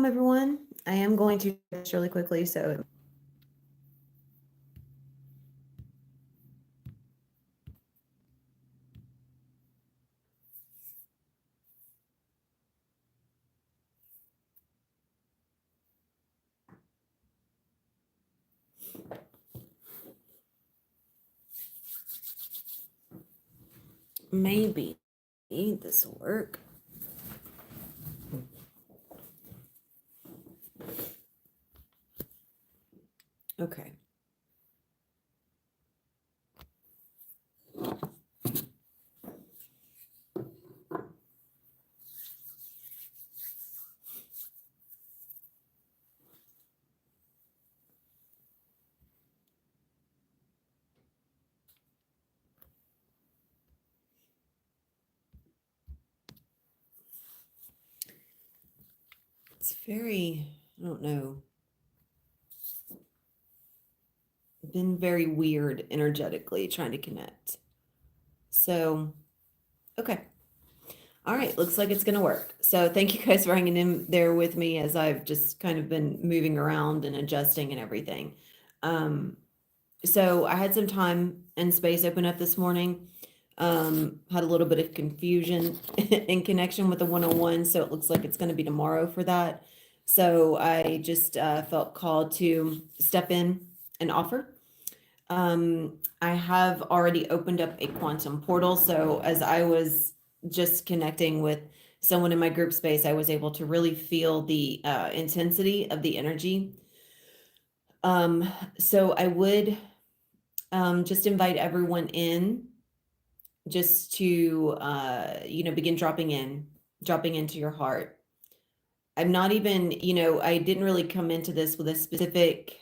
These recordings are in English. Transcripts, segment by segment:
everyone. I am going to do this really quickly, so maybe this will work. Okay. It's very, I don't know, been very weird energetically trying to connect. So, okay. All right, looks like it's going to work. So thank you guys for hanging in there with me as I've just kind of been moving around and adjusting and everything. So I had some time and space open up this morning. Had a little bit of confusion in connection with the 101, so it looks like it's going to be tomorrow for that. So I just felt called to step in and offer. I have already opened up a quantum portal. So as I was just connecting with someone in my group space, I was able to really feel the intensity of the energy. So I would just invite everyone in just to, begin dropping into your heart. I'm not even, I didn't really come into this with a specific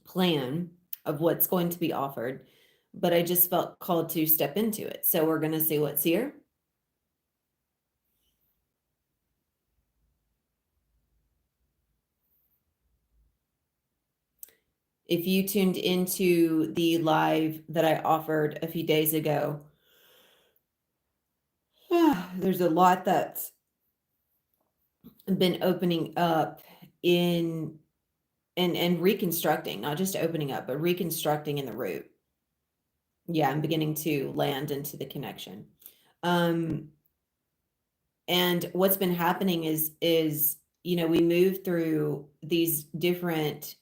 plan of what's going to be offered, but I just felt called to step into it. So we're going to see what's here. If you tuned into the live that I offered a few days ago, there's a lot that's been opening up in and reconstructing, not just opening up, but reconstructing in the root. Yeah, I'm beginning to land into the connection. And what's been happening is we move through these different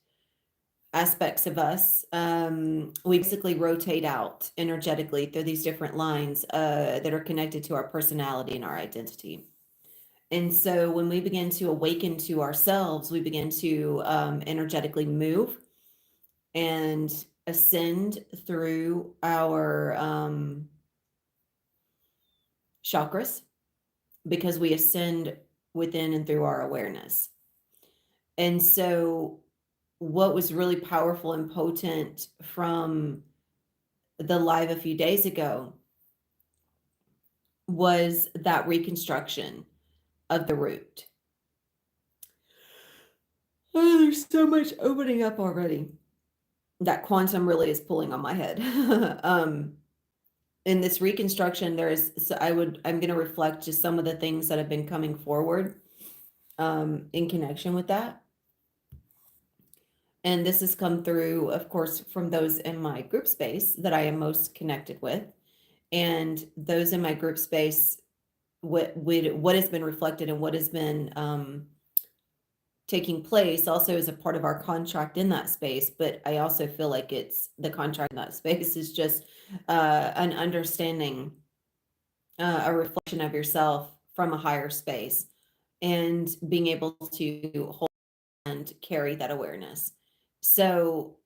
aspects of us. We basically rotate out energetically through these different lines that are connected to our personality and our identity. And so when we begin to awaken to ourselves, we begin to energetically move and ascend through our chakras, because we ascend within and through our awareness. And so what was really powerful and potent from the live a few days ago was that reconstruction of the root. Oh, there's so much opening up already. That quantum really is pulling on my head. In this reconstruction, I'm going to reflect just some of the things that have been coming forward in connection with that. And this has come through, of course, from those in my group space that I am most connected with. And those in my group space, what has been reflected and what has been taking place also is a part of our contract in that space. But I also feel like it's the contract in that space is just an understanding, a reflection of yourself from a higher space, and being able to hold and carry that awareness. So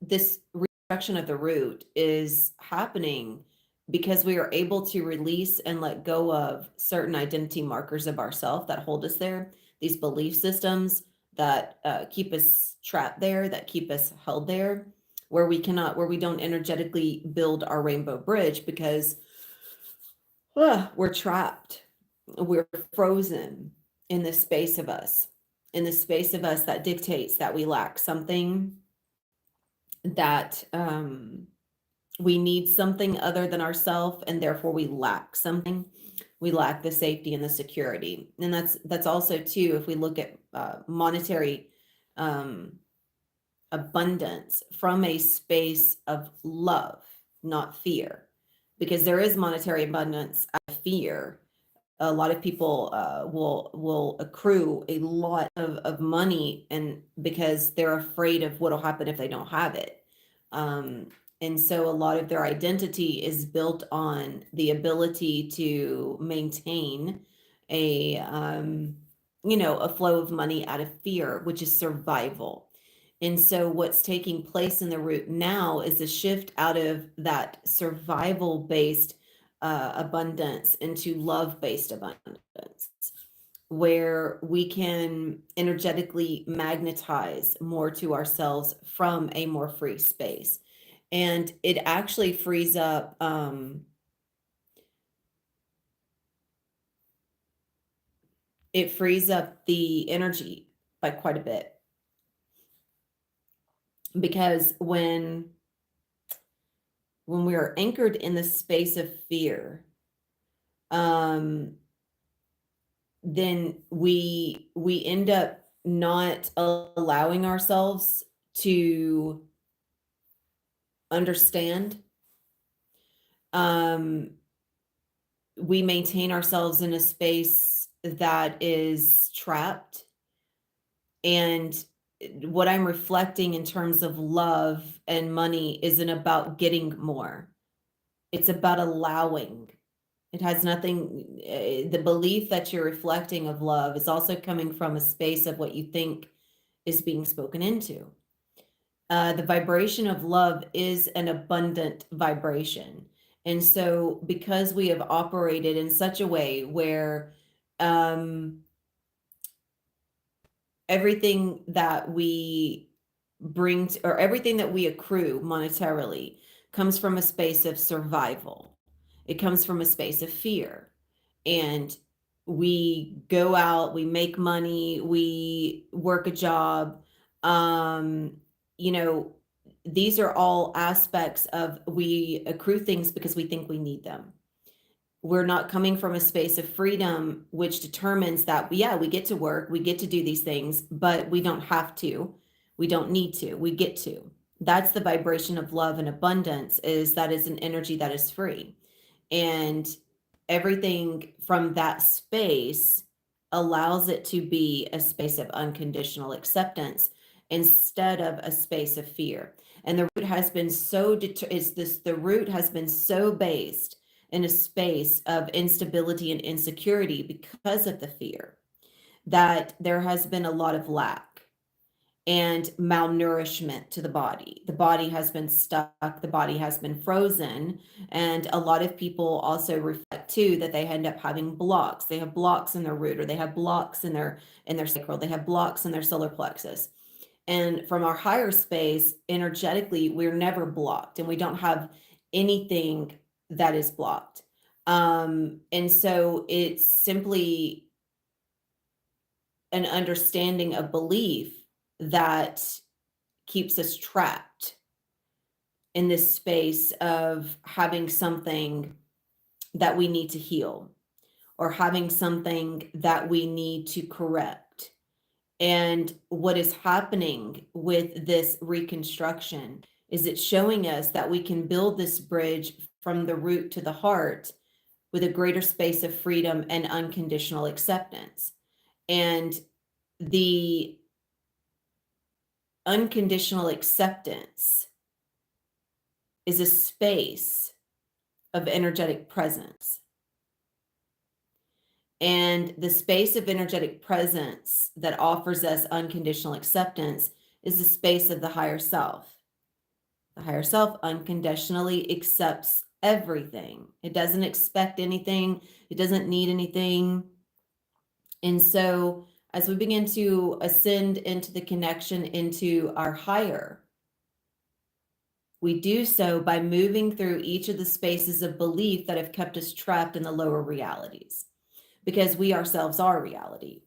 this reconstruction of the root is happening because we are able to release and let go of certain identity markers of ourself that hold us there, these belief systems that keep us trapped there, that keep us held there, where we don't energetically build our rainbow bridge because we're trapped, we're frozen in this space of us, that dictates that we lack something, that we need something other than ourself, and therefore we lack something. we lack the safety and the security. And that's also too, if we look at monetary um, abundance from a space of love, not fear, because there is monetary abundance out of fear. A lot of people will accrue a lot of money, and because they're afraid of what'll happen if they don't have it. Um, and so a lot of their identity is built on the ability to maintain a a flow of money out of fear, which is survival. And so what's taking place in the root now is a shift out of that survival based abundance into love based abundance, where we can energetically magnetize more to ourselves from a more free space. And it actually frees up the energy by quite a bit, because when we are anchored in the space of fear, um then we end up not allowing ourselves to understand. um we maintain ourselves in a space that is trapped. And what I'm reflecting in terms of love and money isn't about getting more, it's about allowing. It has nothing, the belief that you're reflecting of love is also coming from a space of what you think is being spoken into. The vibration of love is an abundant vibration. And so, because we have operated in such a way where um, everything that we or everything that we accrue monetarily comes from a space of survival, it comes from a space of fear. And we go out, we make money, we work a job. Um, you know, these are all aspects of, we accrue things because we think we need them. We're not coming from a space of freedom, which determines that, yeah, we get to work, we get to do these things, but we don't have to, we don't need to, we get to. That's the vibration of love and abundance, is that is an energy that is free. And everything from that space allows it to be a space of unconditional acceptance instead of a space of fear. And the root has been so the root has been so based in a space of instability and insecurity because of the fear, that there has been a lot of lack and malnourishment to the body. The body has been stuck, the body has been frozen. And a lot of people also reflect too that they end up having blocks. They have blocks in their root, or they have blocks in their sacral, they have blocks in their solar plexus. And from our higher space, energetically, we're never blocked, and we don't have anything that is blocked. And so it's simply an understanding of belief that keeps us trapped in this space of having something that we need to heal, or having something that we need to correct. And what is happening with this reconstruction is it's showing us that we can build this bridge from the root to the heart with a greater space of freedom and unconditional acceptance. And the unconditional acceptance is a space of energetic presence. And the space of energetic presence that offers us unconditional acceptance is the space of the higher self. The higher self unconditionally accepts everything. It doesn't expect anything, it doesn't need anything. And so, as we begin to ascend into the connection into our higher, we do so by moving through each of the spaces of belief that have kept us trapped in the lower realities. Because we ourselves are reality.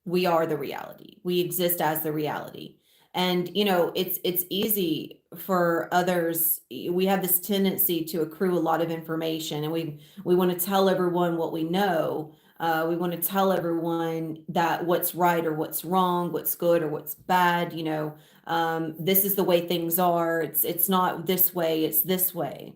We are the reality. We exist as the reality. And it's easy for others. We have this tendency to accrue a lot of information, and we want to tell everyone what we know. We want to tell everyone that what's right or what's wrong, what's good or what's bad. This is the way things are. It's not this way, it's this way.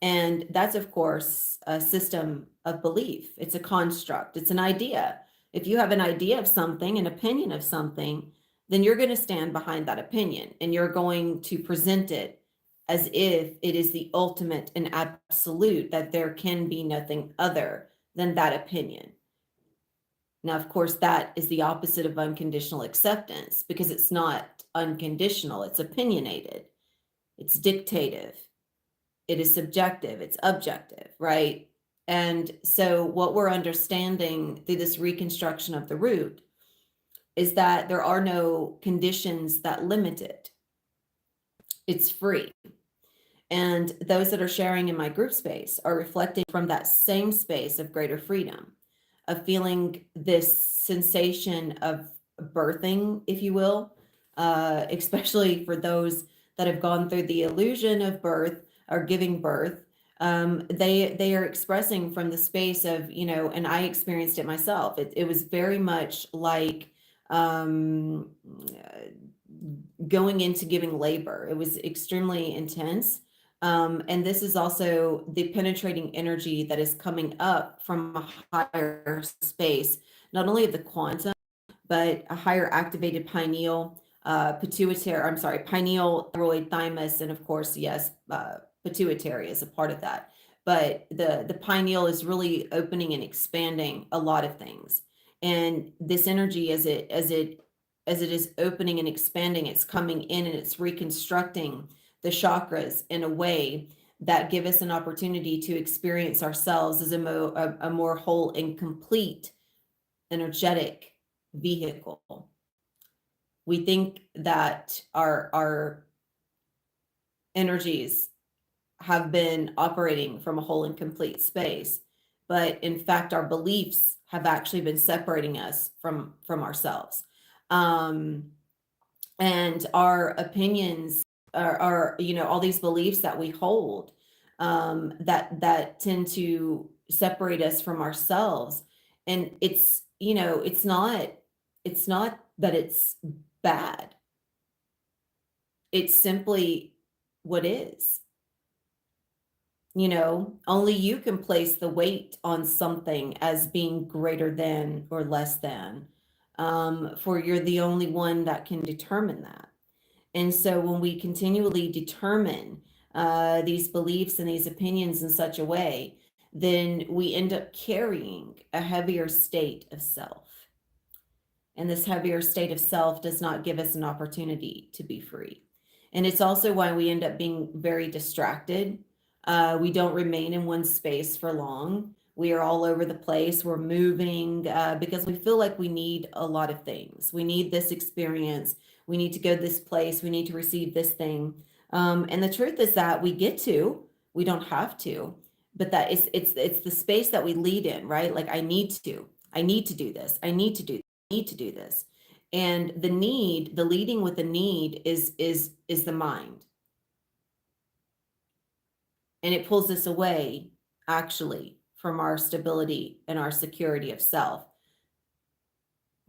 And that's, of course, a system of belief. It's a construct, it's an idea. If you have an idea of something, an opinion of something, then you're going to stand behind that opinion and you're going to present it as if it is the ultimate and absolute, that there can be nothing other than that opinion. Now, of course, that is the opposite of unconditional acceptance, because it's not unconditional, it's opinionated, it's dictative, it is subjective, it's objective, right? And so what we're understanding through this reconstruction of the root is that there are no conditions that limit it. It's free. And those that are sharing in my group space are reflecting from that same space of greater freedom, of feeling this sensation of birthing, if you will, especially for those that have gone through the illusion of birth or giving birth. They are expressing from the space of, and I experienced it myself. It was very much like going into giving labor. It was extremely intense. And this is also the penetrating energy that is coming up from a higher space, not only of the quantum, but a higher activated pineal, pineal, thyroid, thymus, and of course, yes, pituitary is a part of that. But the pineal is really opening and expanding a lot of things. And this energy, as it is opening and expanding, it's coming in and it's reconstructing the chakras in a way that give us an opportunity to experience ourselves as a more whole and complete energetic vehicle. We think that our energies have been operating from a whole and complete space, but in fact, our beliefs have actually been separating us from ourselves. And our opinions are all these beliefs that we hold, that tend to separate us from ourselves. And it's not that it's bad. It's simply what is. Only you can place the weight on something as being greater than or less than, for you're the only one that can determine that. And so when we continually determine these beliefs and these opinions in such a way, then we end up carrying a heavier state of self. And this heavier state of self does not give us an opportunity to be free. And it's also why we end up being very distracted. We don't remain in one space for long. We are all over the place. We're moving because we feel like we need a lot of things. We need this experience. We need to go this place. We need to receive this thing. And the truth is that we don't have to, but that it's the space that we lead in, right? Like I need to do this. I need to do this. And the leading with the need is the mind. And it pulls us away actually from our stability and our security of self.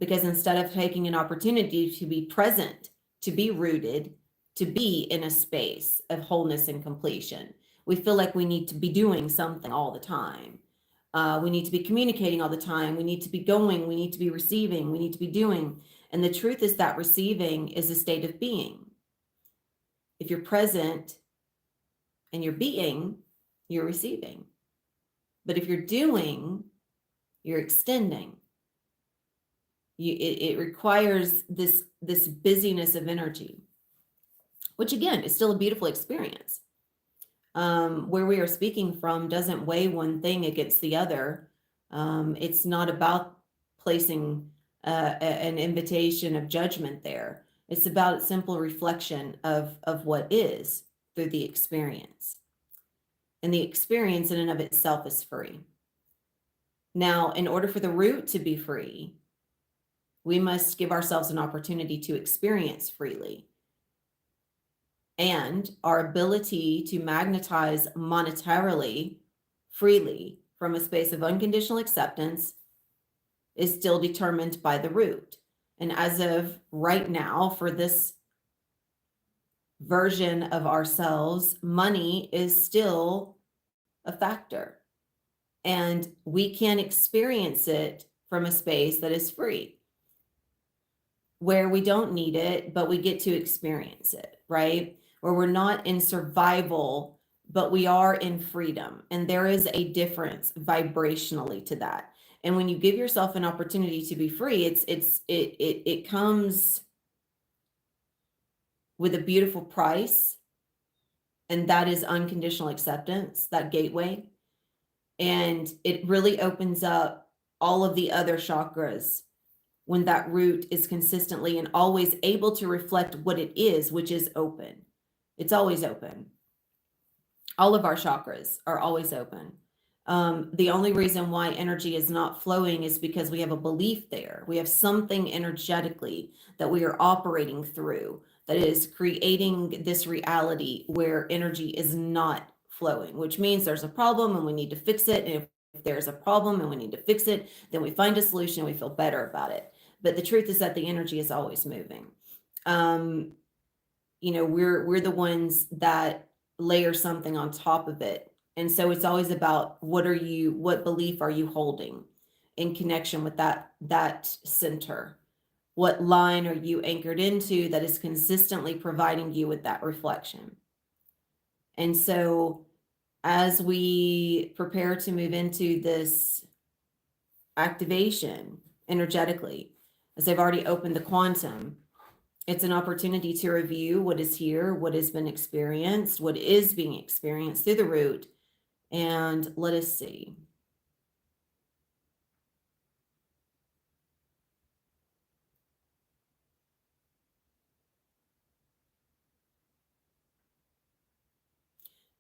Because instead of taking an opportunity to be present, to be rooted, to be in a space of wholeness and completion, we feel like we need to be doing something all the time. We need to be communicating all the time. We need to be going. We need to be receiving. We need to be doing. And the truth is that receiving is a state of being. If you're present and you're being, you're receiving. But if you're doing, you're extending. It requires this busyness of energy, which again is still a beautiful experience. Where we are speaking from doesn't weigh one thing against the other. It's not about placing an invitation of judgment there. It's about simple reflection of what is through the experience. And the experience in and of itself is free. Now, in order for the root to be free, We must give ourselves an opportunity to experience freely. And our ability to magnetize monetarily freely from a space of unconditional acceptance is still determined by the root. And as of right now, for this version of ourselves, money is still a factor. And we can experience it from a space that is free, where we don't need it, but we get to experience it, right? Where we're not in survival, but we are in freedom. And there is a difference vibrationally to that. And when you give yourself an opportunity to be free, it comes with a beautiful price, and that is unconditional acceptance, that gateway. And it really opens up all of the other chakras when that root is consistently and always able to reflect what it is, which is open. It's always open. All of our chakras are always open. The only reason why energy is not flowing is because we have a belief there. We have something energetically that we are operating through that is creating this reality where energy is not flowing, which means there's a problem and we need to fix it. And if there's a problem and we need to fix it, then we find a solution and we feel better about it. But the truth is that the energy is always moving. We're the ones that layer something on top of it. And so it's always about what belief are you holding in connection with that center? What line are you anchored into that is consistently providing you with that reflection? And so as we prepare to move into this activation energetically, as I've already opened the quantum, it's an opportunity to review what is here, what has been experienced, what is being experienced through the root, and let us see.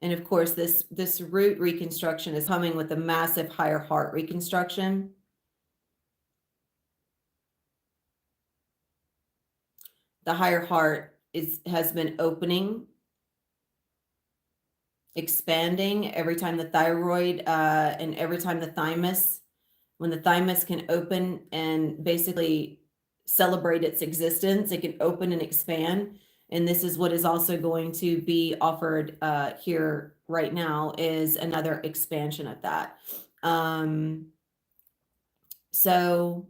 And of course, this root reconstruction is coming with a massive higher heart reconstruction. The higher heart has been opening, expanding every time the thyroid and every time the thymus, when the thymus can open and basically celebrate its existence, it can open and expand. And this is what is also going to be offered here right now, is another expansion of that. So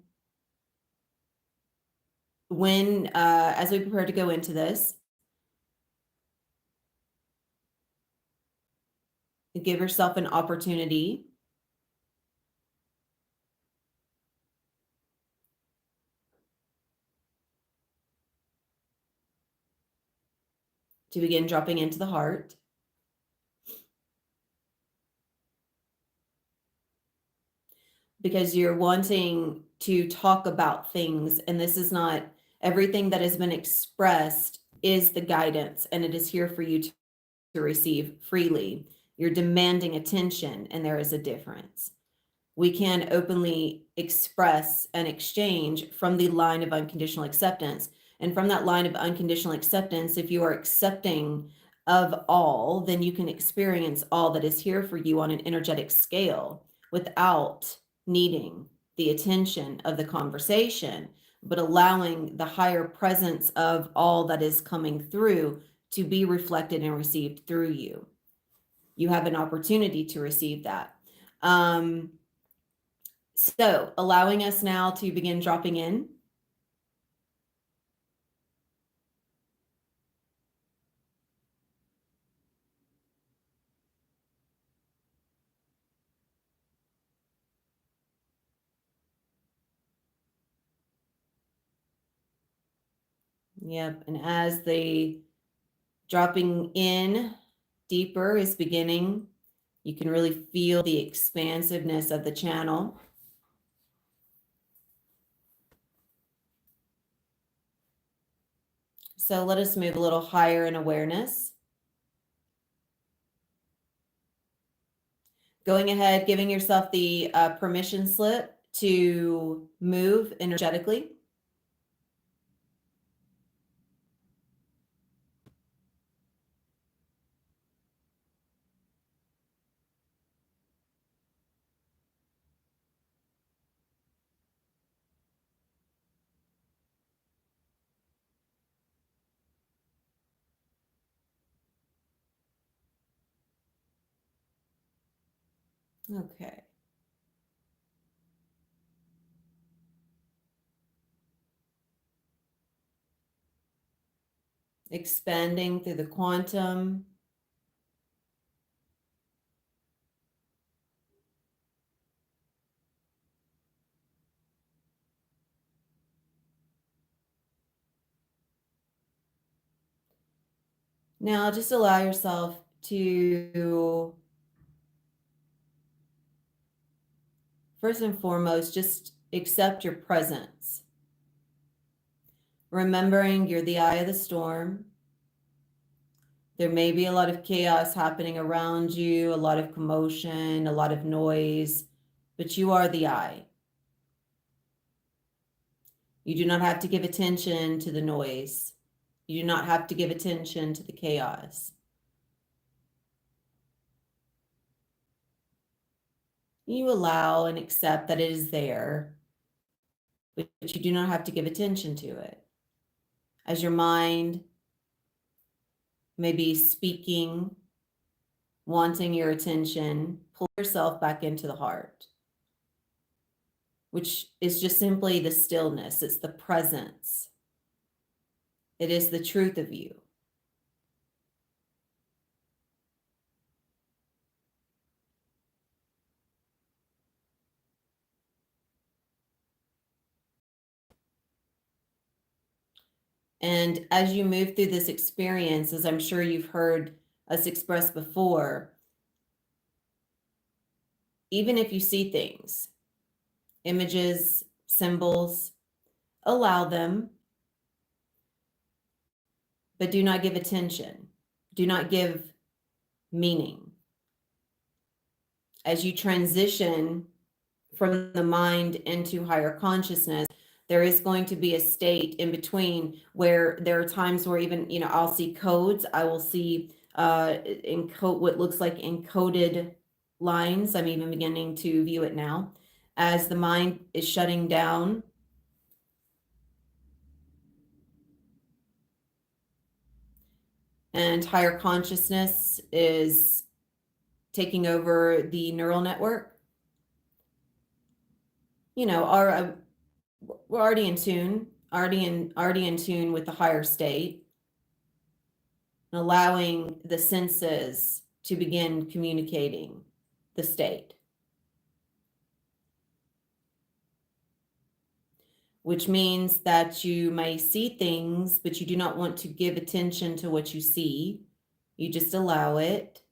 when as we prepare to go into this, give yourself an opportunity to begin dropping into the heart. Because you're wanting to talk about things, and this is not everything that has been expressed is the guidance, and it is here for you to receive freely. You're demanding attention, and there is a difference. We can openly express and exchange from the line of unconditional acceptance. And from that line of unconditional acceptance, if you are accepting of all, then you can experience all that is here for you on an energetic scale without needing the attention of the conversation, but allowing the higher presence of all that is coming through to be reflected and received through you. You have an opportunity to receive that. So allowing us now to begin dropping in. Yep. And as the dropping in deeper is beginning, you can really feel the expansiveness of the channel. So let us move a little higher in awareness. Going ahead, giving yourself the permission slip to move energetically. Okay. Expanding through the quantum. Now just allow yourself to, first and foremost, just accept your presence. Remembering you're the eye of the storm. There may be a lot of chaos happening around you, a lot of commotion, a lot of noise, but you are the eye. You do not have to give attention to the noise. You do not have to give attention to the chaos. You allow and accept that it is there, but you do not have to give attention to it. As your mind may be speaking, wanting your attention, pull yourself back into the heart, which is just simply the stillness. It's the presence. It is the truth of you. And as you move through this experience, as I'm sure you've heard us express before, even if you see things, images, symbols, allow them, but do not give attention. Do not give meaning. As you transition from the mind into higher consciousness, there is going to be a state in between where there are times where even, I'll see codes. I will see encode what looks like encoded lines. I'm even beginning to view it now as the mind is shutting down. And higher consciousness is taking over the neural network. We're already in tune, already in tune with the higher state, and allowing the senses to begin communicating the state, which means that you may see things, but you do not want to give attention to what you see. You just allow it.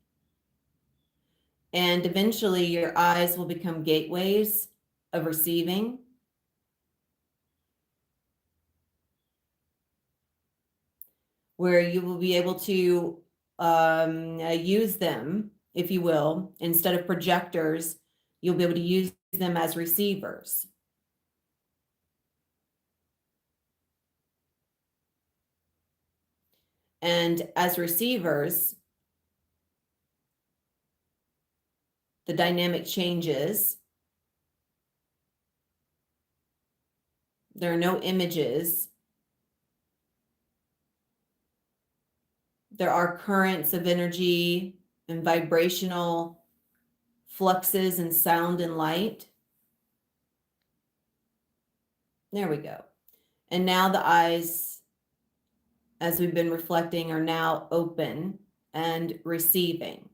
And eventually your eyes will become gateways of receiving. Where you will be able to use them, if you will, instead of projectors, you'll be able to use them as receivers. And as receivers, the dynamic changes. There are no images. There are currents of energy and vibrational fluxes and sound and light. There we go. And now the eyes, as we've been reflecting, are now open and receiving.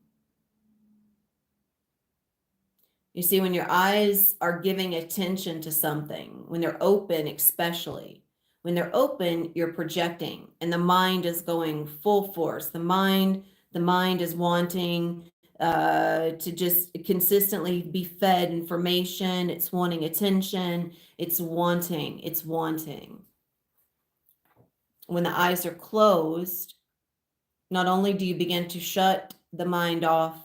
You see, when your eyes are giving attention to something, when they're open, especially, when they're open, you're projecting and the mind is going full force. The mind is wanting to just consistently be fed information. It's wanting attention. It's wanting. When the eyes are closed, not only do you begin to shut the mind off,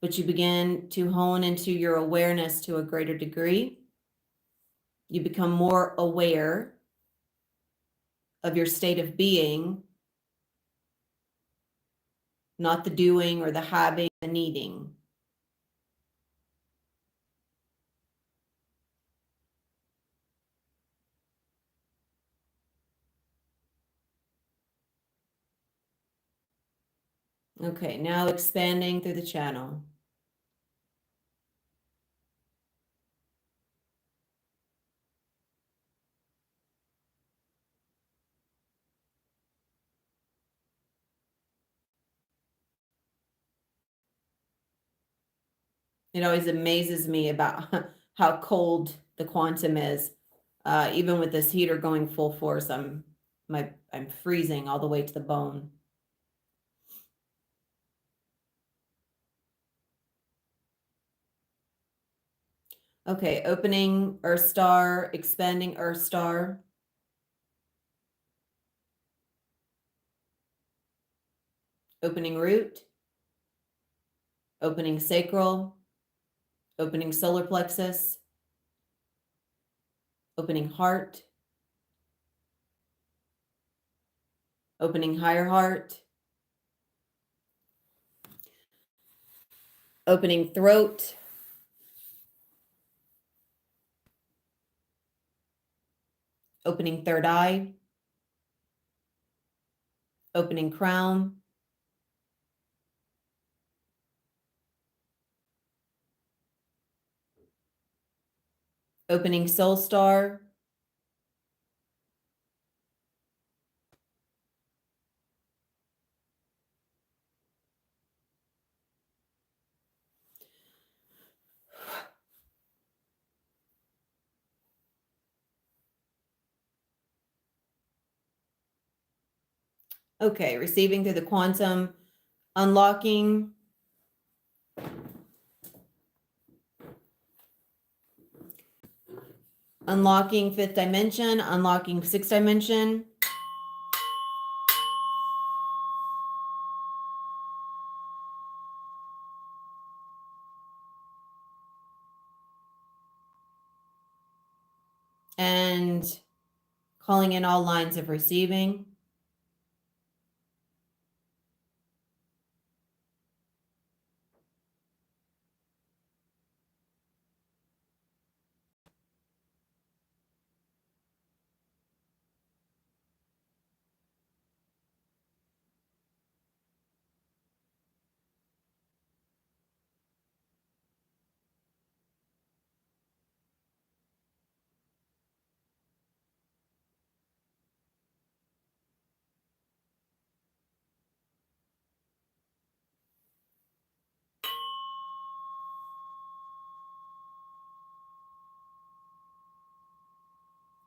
but you begin to hone into your awareness to a greater degree. You become more aware of your state of being, not the doing or the having, the needing. Okay, now expanding through the channel. It always amazes me about how cold the quantum is. Even with this heater going full force, I'm freezing all the way to the bone. Okay, opening Earth star, expanding Earth star, opening root, opening sacral, opening solar plexus, opening heart, opening higher heart, opening throat, opening third eye, opening crown, opening soul star, okay, receiving through the quantum, unlocking, unlocking fifth dimension, unlocking sixth dimension, and calling in all lines of receiving.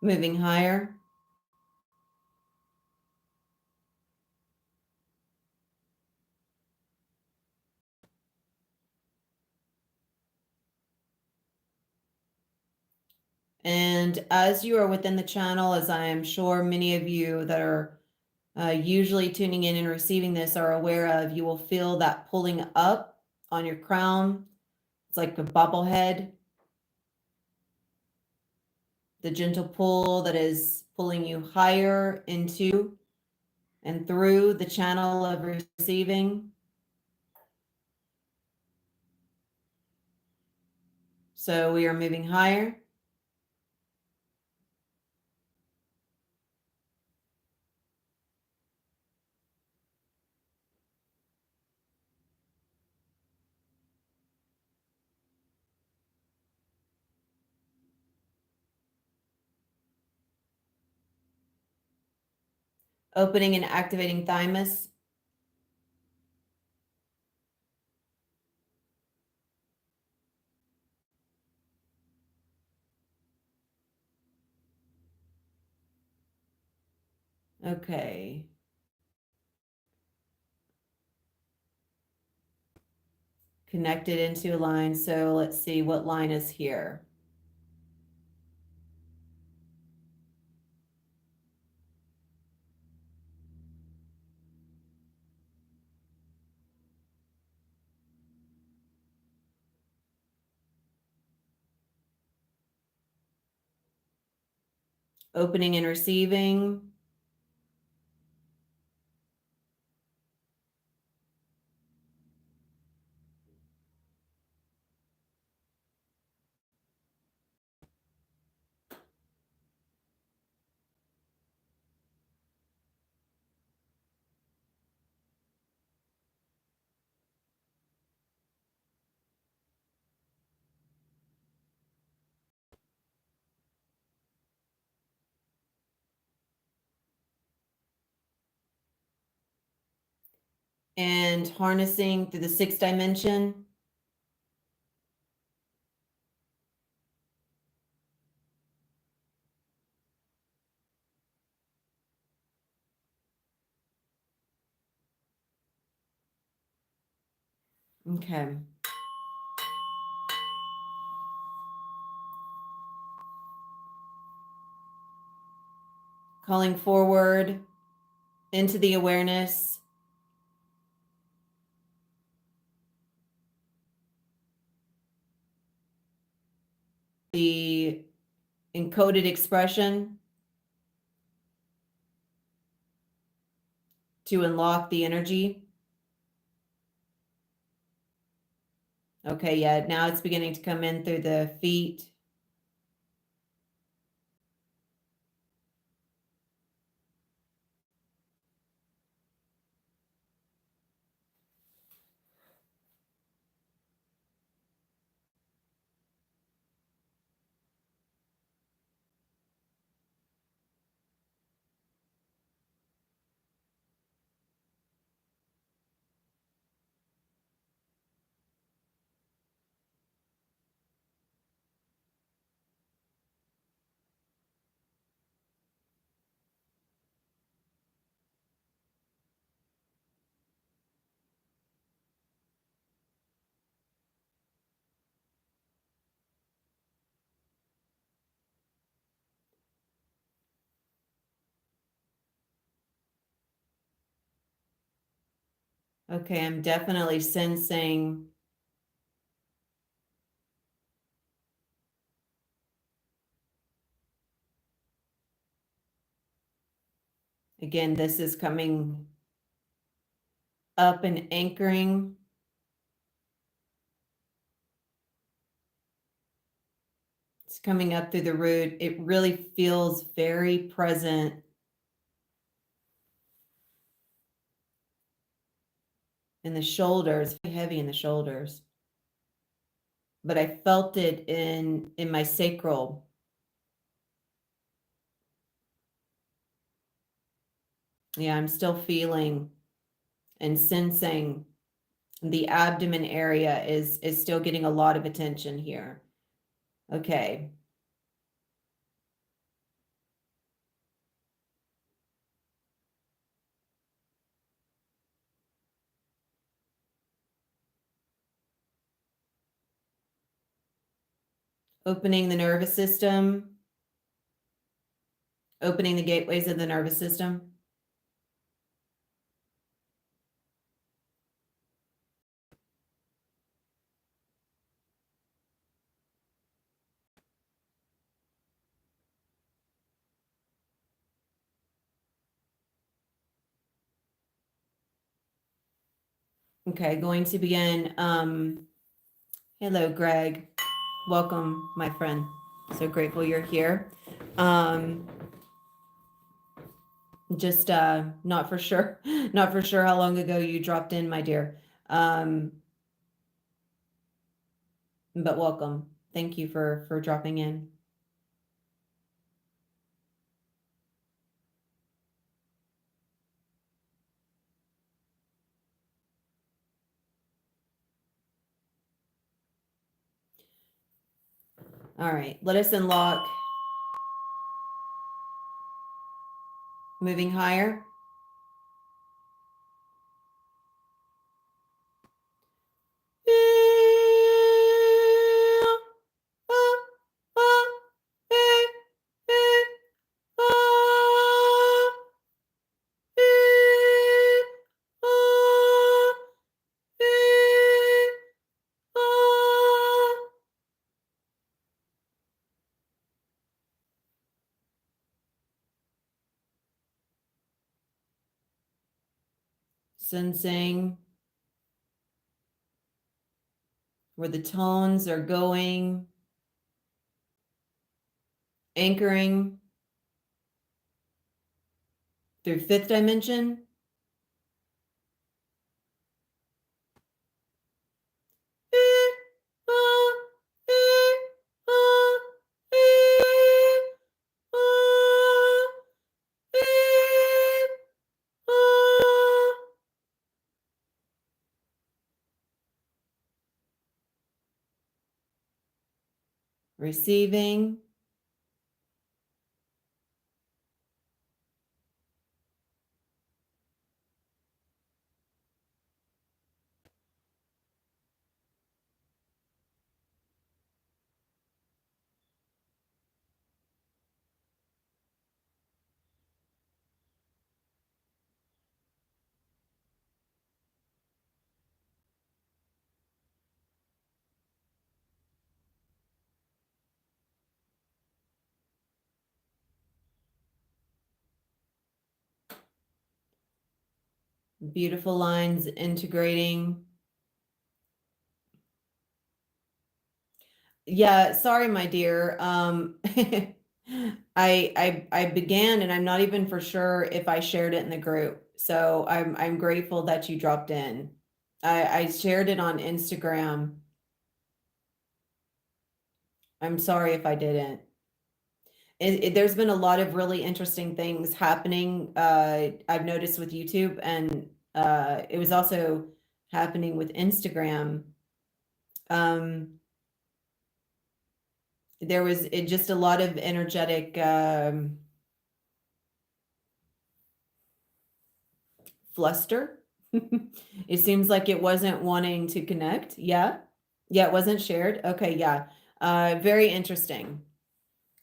Moving higher, and as you are within the channel, as I am sure many of you that are usually tuning in and receiving this are aware of, you will feel that pulling up on your crown. It's like a bobblehead, the gentle pull that is pulling you higher into and through the channel of receiving. So we are moving higher, opening and activating thymus. Okay. Connected into a line. So let's see what line is here. Opening and receiving. And harnessing through the sixth dimension. Okay. Calling forward into the awareness. The encoded expression to unlock the energy. Okay, yeah, now it's beginning to come in through the feet. Okay, I'm definitely sensing again, this is coming up and anchoring. It's coming up through the root. It really feels very present in the shoulders, very heavy in the shoulders. But I felt it in my sacral. Yeah, I'm still feeling and sensing the abdomen area is still getting a lot of attention here. Okay. Opening the nervous system, opening the gateways of the nervous system. Okay, going to begin. Hello, Greg. Welcome, my friend. So grateful you're here. Um, just not for sure, not for sure how long ago you dropped in, my dear. But welcome. Thank you for dropping in. All right, let us unlock. Moving higher. Sensing where the tones are going, anchoring through fifth dimension. Receiving. Beautiful lines integrating. Yeah, sorry, my dear. I began and I'm not even for sure if I shared it in the group. So I'm grateful that you dropped in. I shared it on Instagram. I'm sorry if I didn't. There's been a lot of really interesting things happening. I've noticed with YouTube, and it was also happening with Instagram. Um, there was just a lot of energetic fluster. It seems like it wasn't wanting to connect. Yeah. Yeah, it wasn't shared. Okay, yeah. Very interesting.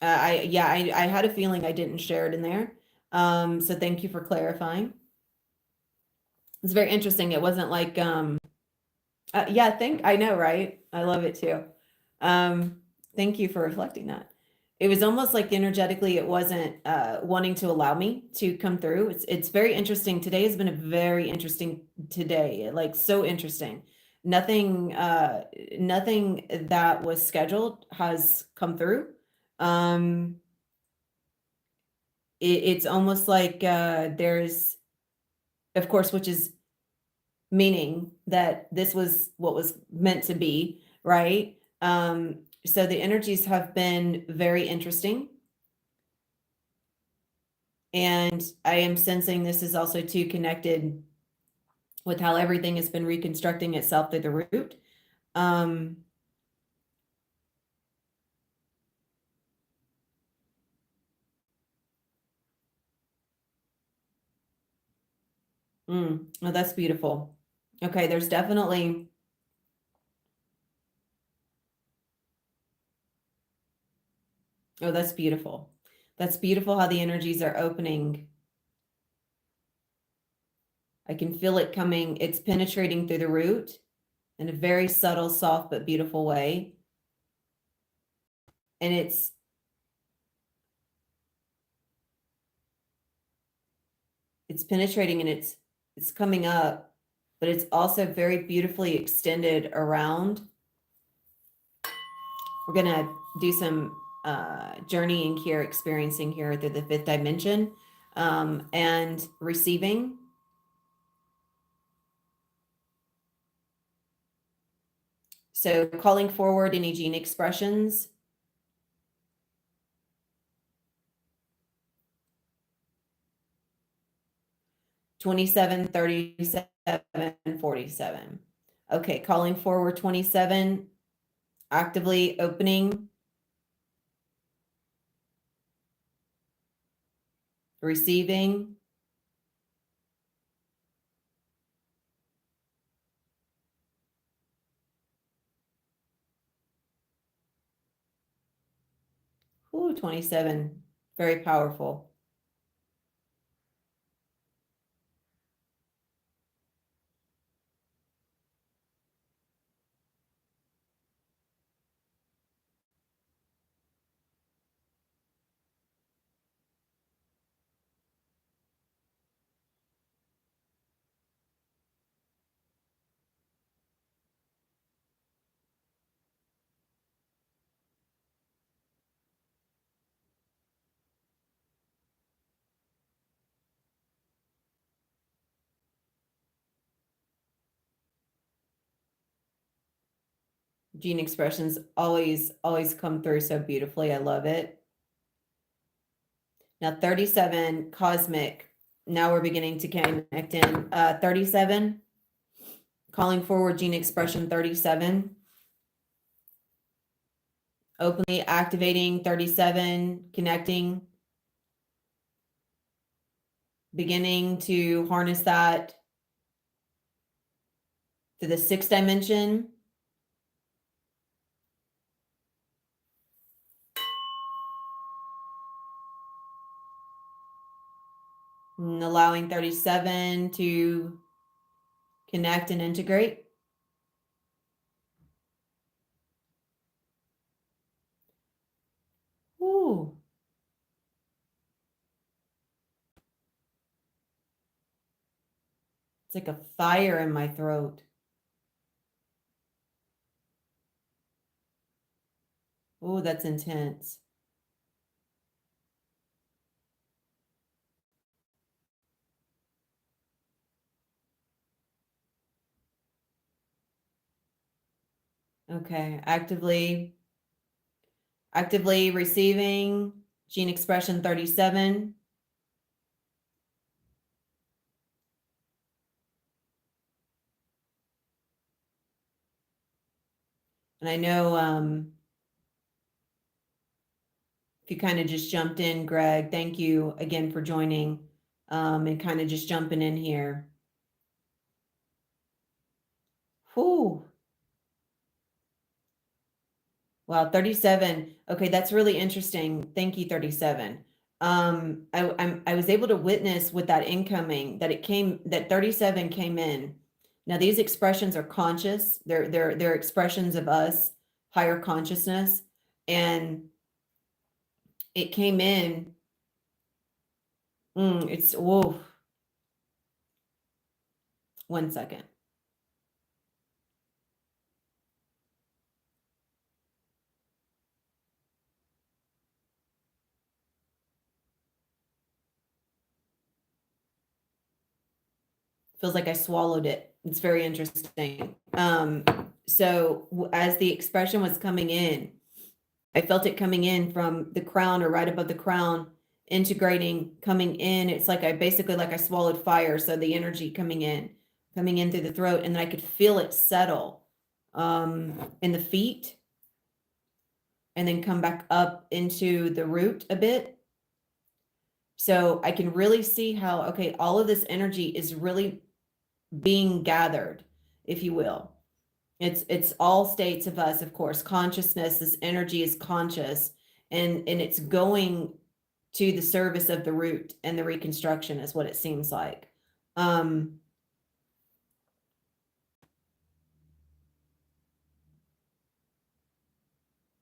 I had a feeling I didn't share it in there. So thank you for clarifying. It's very interesting. It wasn't like yeah, I know, right? I love it too. Um, thank you for reflecting that. It was almost like energetically it wasn't wanting to allow me to come through. It's very interesting. Today has been a very interesting today, like so interesting. Nothing that was scheduled has come through. Um, it's almost like there's, of course, which is meaning that this was what was meant to be, right? So the energies have been very interesting. And I am sensing this is also too connected with how everything has been reconstructing itself through the root. Um, oh, that's beautiful. Okay, there's definitely, oh, that's beautiful. That's beautiful how the energies are opening. I can feel it coming, it's penetrating through the root in a very subtle, soft, but beautiful way. And it's penetrating and it's coming up, but it's also very beautifully extended around. We're gonna do some journeying here, experiencing here through the fifth dimension, and receiving. So calling forward any gene expressions. 27, 37, 47. Okay, calling forward 27, actively opening, receiving. Ooh, 27, very powerful. Gene expressions always come through so beautifully. I love it. Now 37, cosmic. Now we're beginning to connect in. 37, calling forward gene expression 37. Openly activating 37, connecting, beginning to harness that to the sixth dimension. And allowing 37 to connect and integrate. Ooh. It's like a fire in my throat. Oh, that's intense. Okay, actively receiving gene expression 37. And I know if you kind of just jumped in, Greg, thank you again for joining and kind of just jumping in here. Whew. Wow, 37. Okay, that's really interesting. Thank you, 37. I was able to witness with that incoming that 37 came in. Now these expressions are conscious. They're expressions of us, higher consciousness, and it came in. It's whoa. 1 second. Feels like I swallowed it. It's very interesting. So as the expression was coming in, I felt it coming in from the crown or right above the crown, integrating, coming in. It's like I basically like I swallowed fire. So the energy coming in through the throat, and then I could feel it settle in the feet and then come back up into the root a bit. So I can really see how, okay, all of this energy is really being gathered, if you will. It's all states of us, of course. Consciousness, this energy is conscious, and it's going to the service of the root and the reconstruction is what it seems like.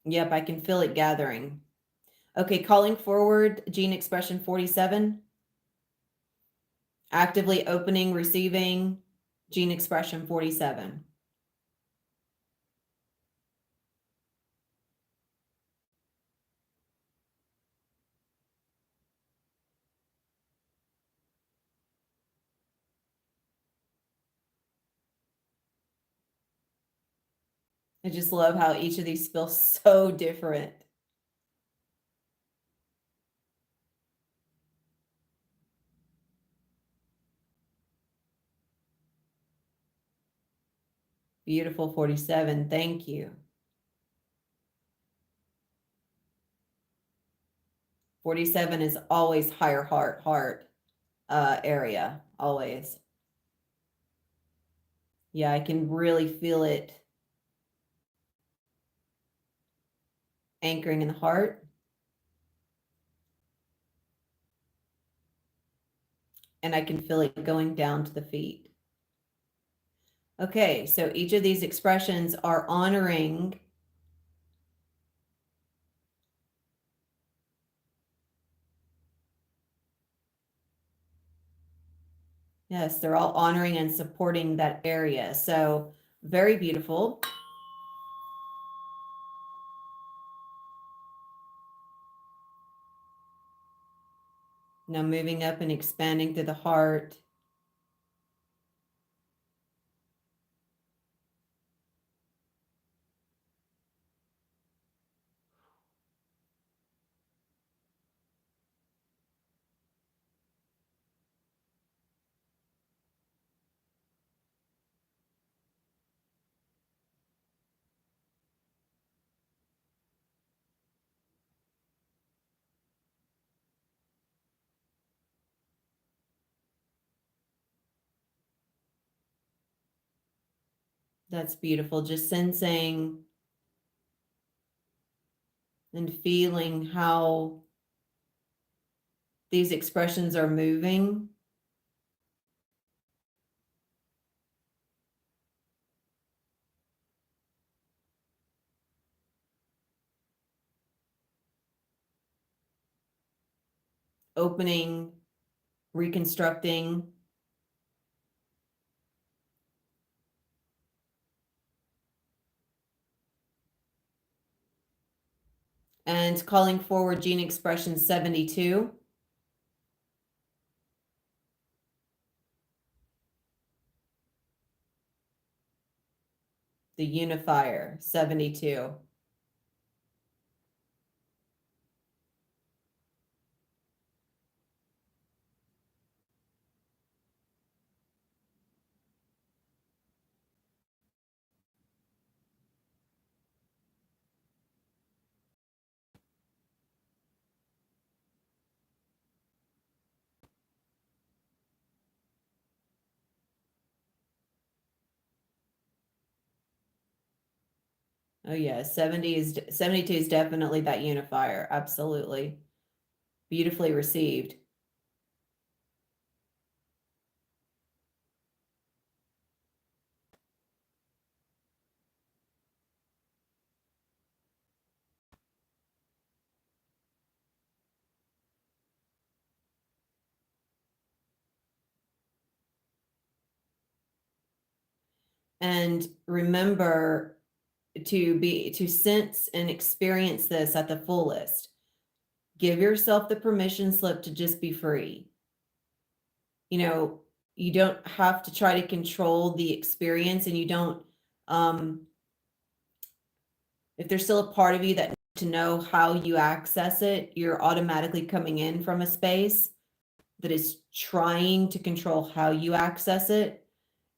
Yep, I can feel it gathering. Okay, calling forward gene expression 47, actively opening, receiving gene expression 47. I just love how each of these feels so different. Beautiful 47. Thank you. 47 is always higher heart area, always. Yeah, I can really feel it anchoring in the heart, and I can feel it going down to the feet. Okay, so each of these expressions are honoring. Yes, they're all honoring and supporting that area. So very beautiful. Now moving up and expanding through the heart. That's beautiful. Just sensing and feeling how these expressions are moving. Opening, reconstructing. And calling forward gene expression 72. The unifier 72. Oh yeah, 72 is definitely that unifier. Absolutely. Beautifully received. And remember to sense and experience this at the fullest. Give yourself the permission slip to just be free. You know, you don't have to try to control the experience, and you don't if there's still a part of you that needs to know how you access it, you're automatically coming in from a space that is trying to control how you access it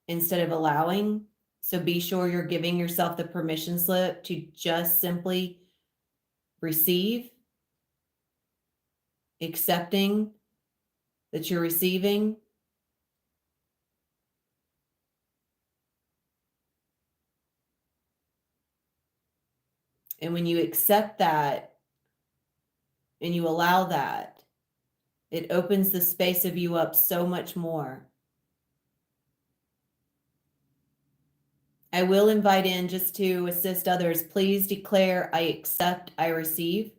instead of allowing. So be sure you're giving yourself the permission slip to just simply receive, accepting that you're receiving. And when you accept that and you allow that, it opens the space of you up so much more. I will invite in, just to assist others, please declare, I accept, I receive,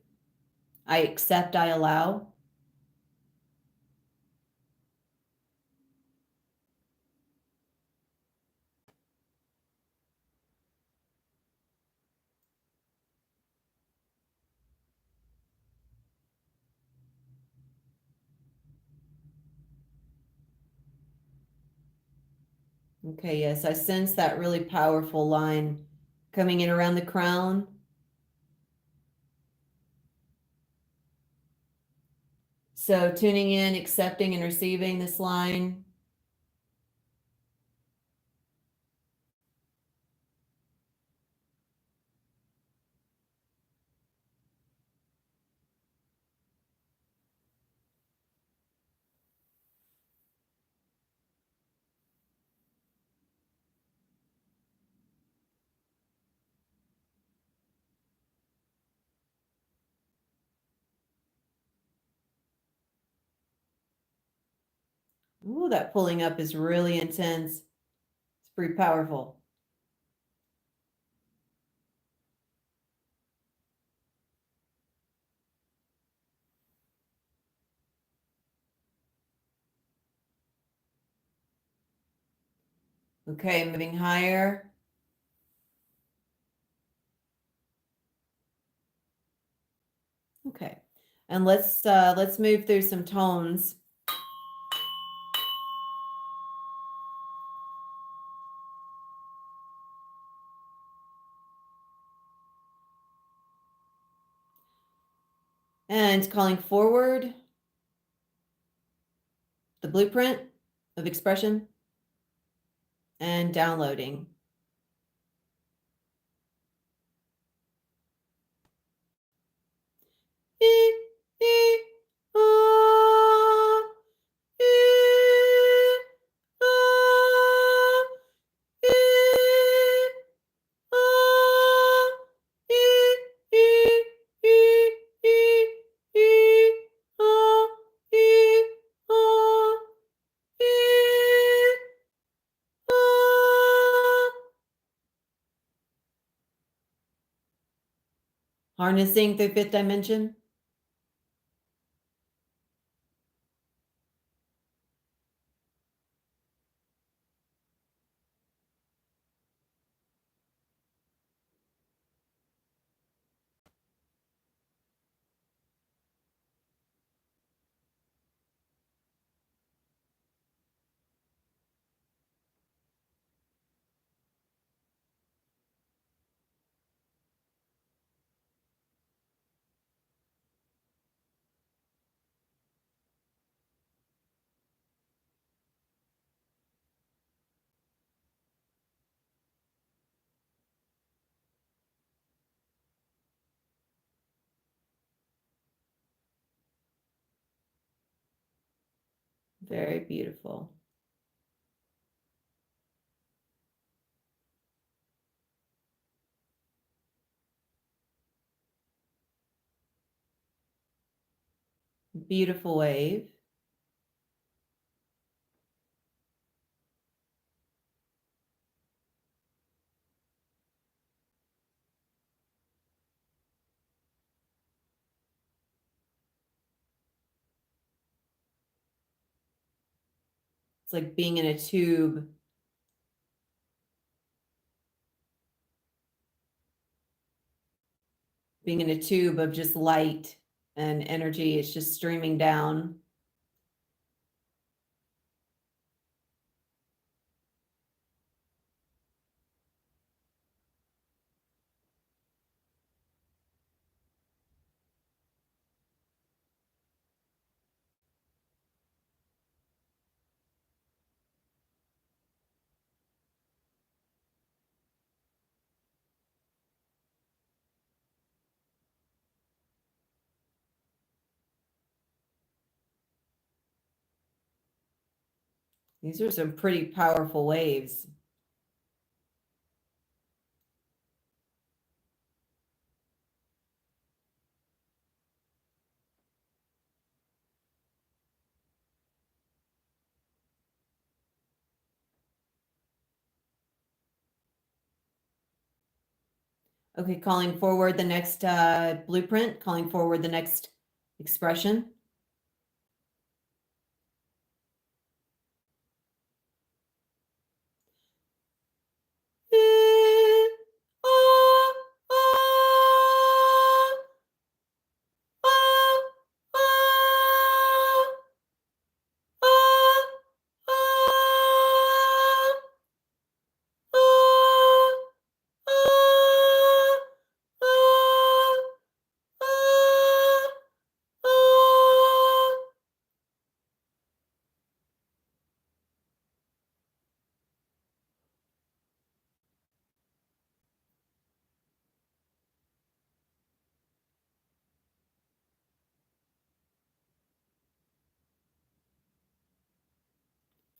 I accept, I allow. Okay, yes, I sense that really powerful line coming in around the crown. So tuning in, accepting, and receiving this line. Ooh, that pulling up is really intense. It's pretty powerful. Okay, moving higher. Okay. And let's move through some tones. And calling forward the blueprint of expression and downloading. Harnessing through fifth dimension. Very beautiful. Beautiful wave. It's like being in a tube. Being in a tube of just light and energy. It's just streaming down. These are some pretty powerful waves. Okay, calling forward the next blueprint, calling forward the next expression.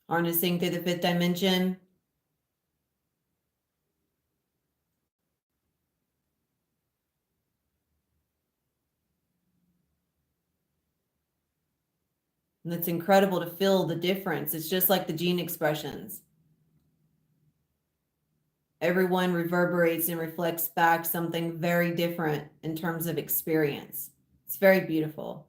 Harnessing through the fifth dimension. And it's incredible to feel the difference. It's just like the gene expressions. Everyone reverberates and reflects back something very different in terms of experience. It's very beautiful.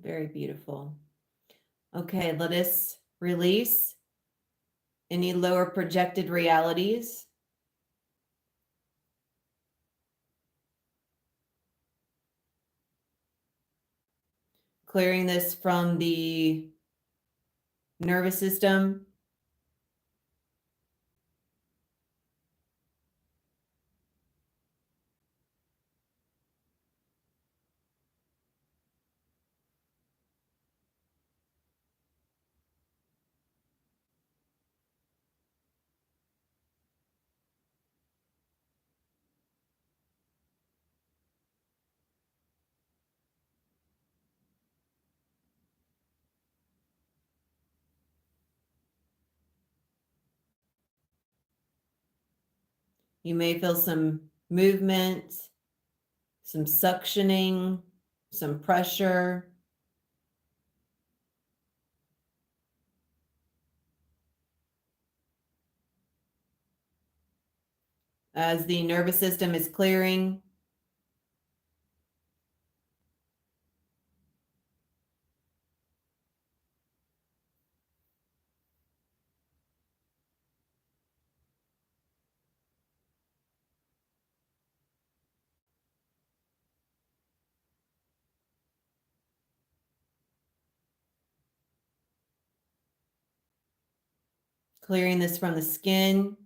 Very beautiful. Okay, let us release any lower projected realities. Clearing this from the nervous system, You may feel some movement, some suctioning, some pressure. As the nervous system is clearing, clearing this from the skin.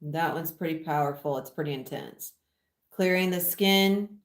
That one's pretty powerful. It's pretty intense. Clearing the skin.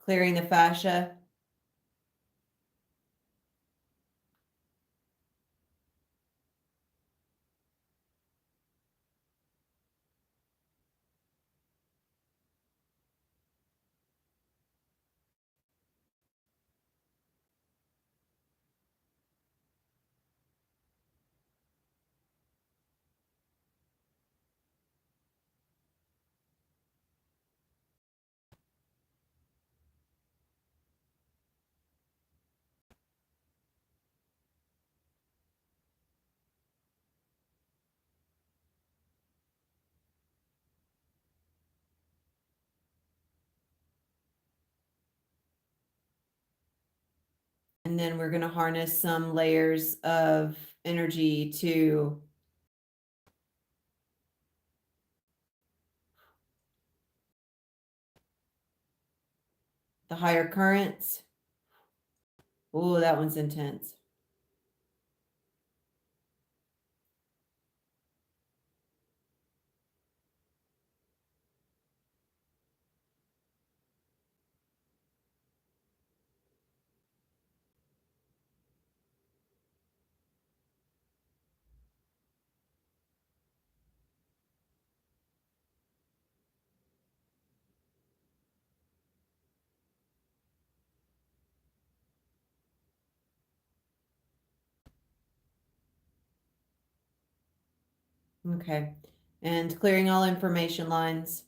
Clearing the fascia. And then we're going to harness some layers of energy to the higher currents. Oh, that one's intense. Okay. And clearing all information lines.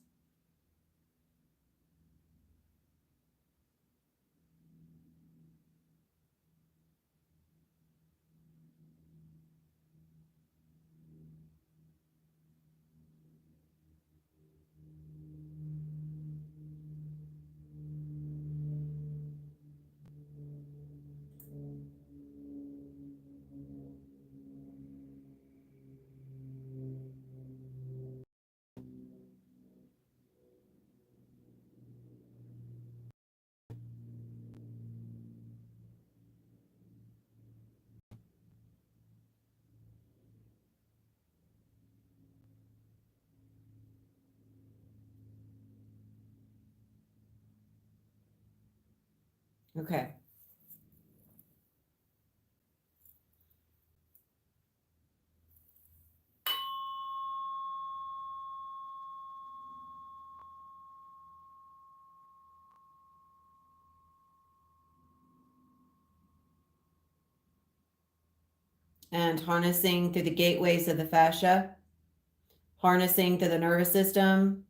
Okay. And harnessing through the gateways of the fascia, harnessing through the nervous system,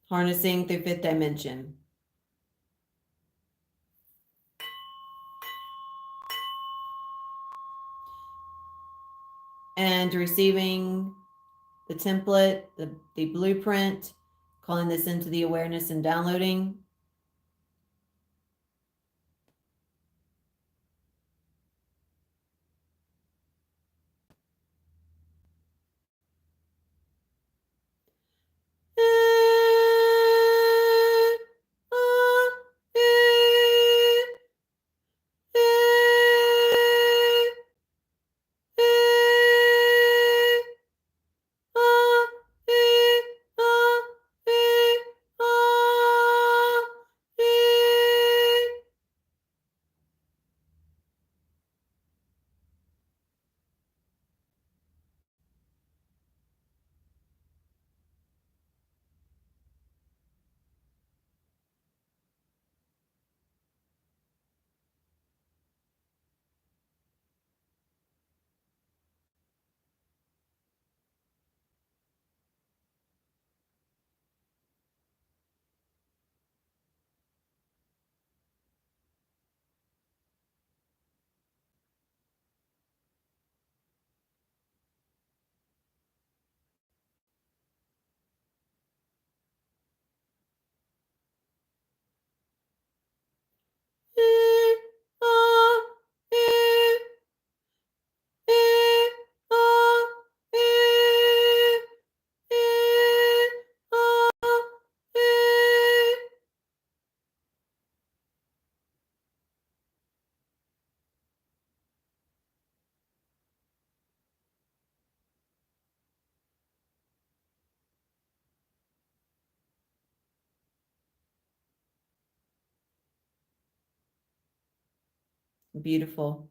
harnessing through fifth dimension. and receiving the template, the blueprint, calling this into the awareness and downloading. Beautiful,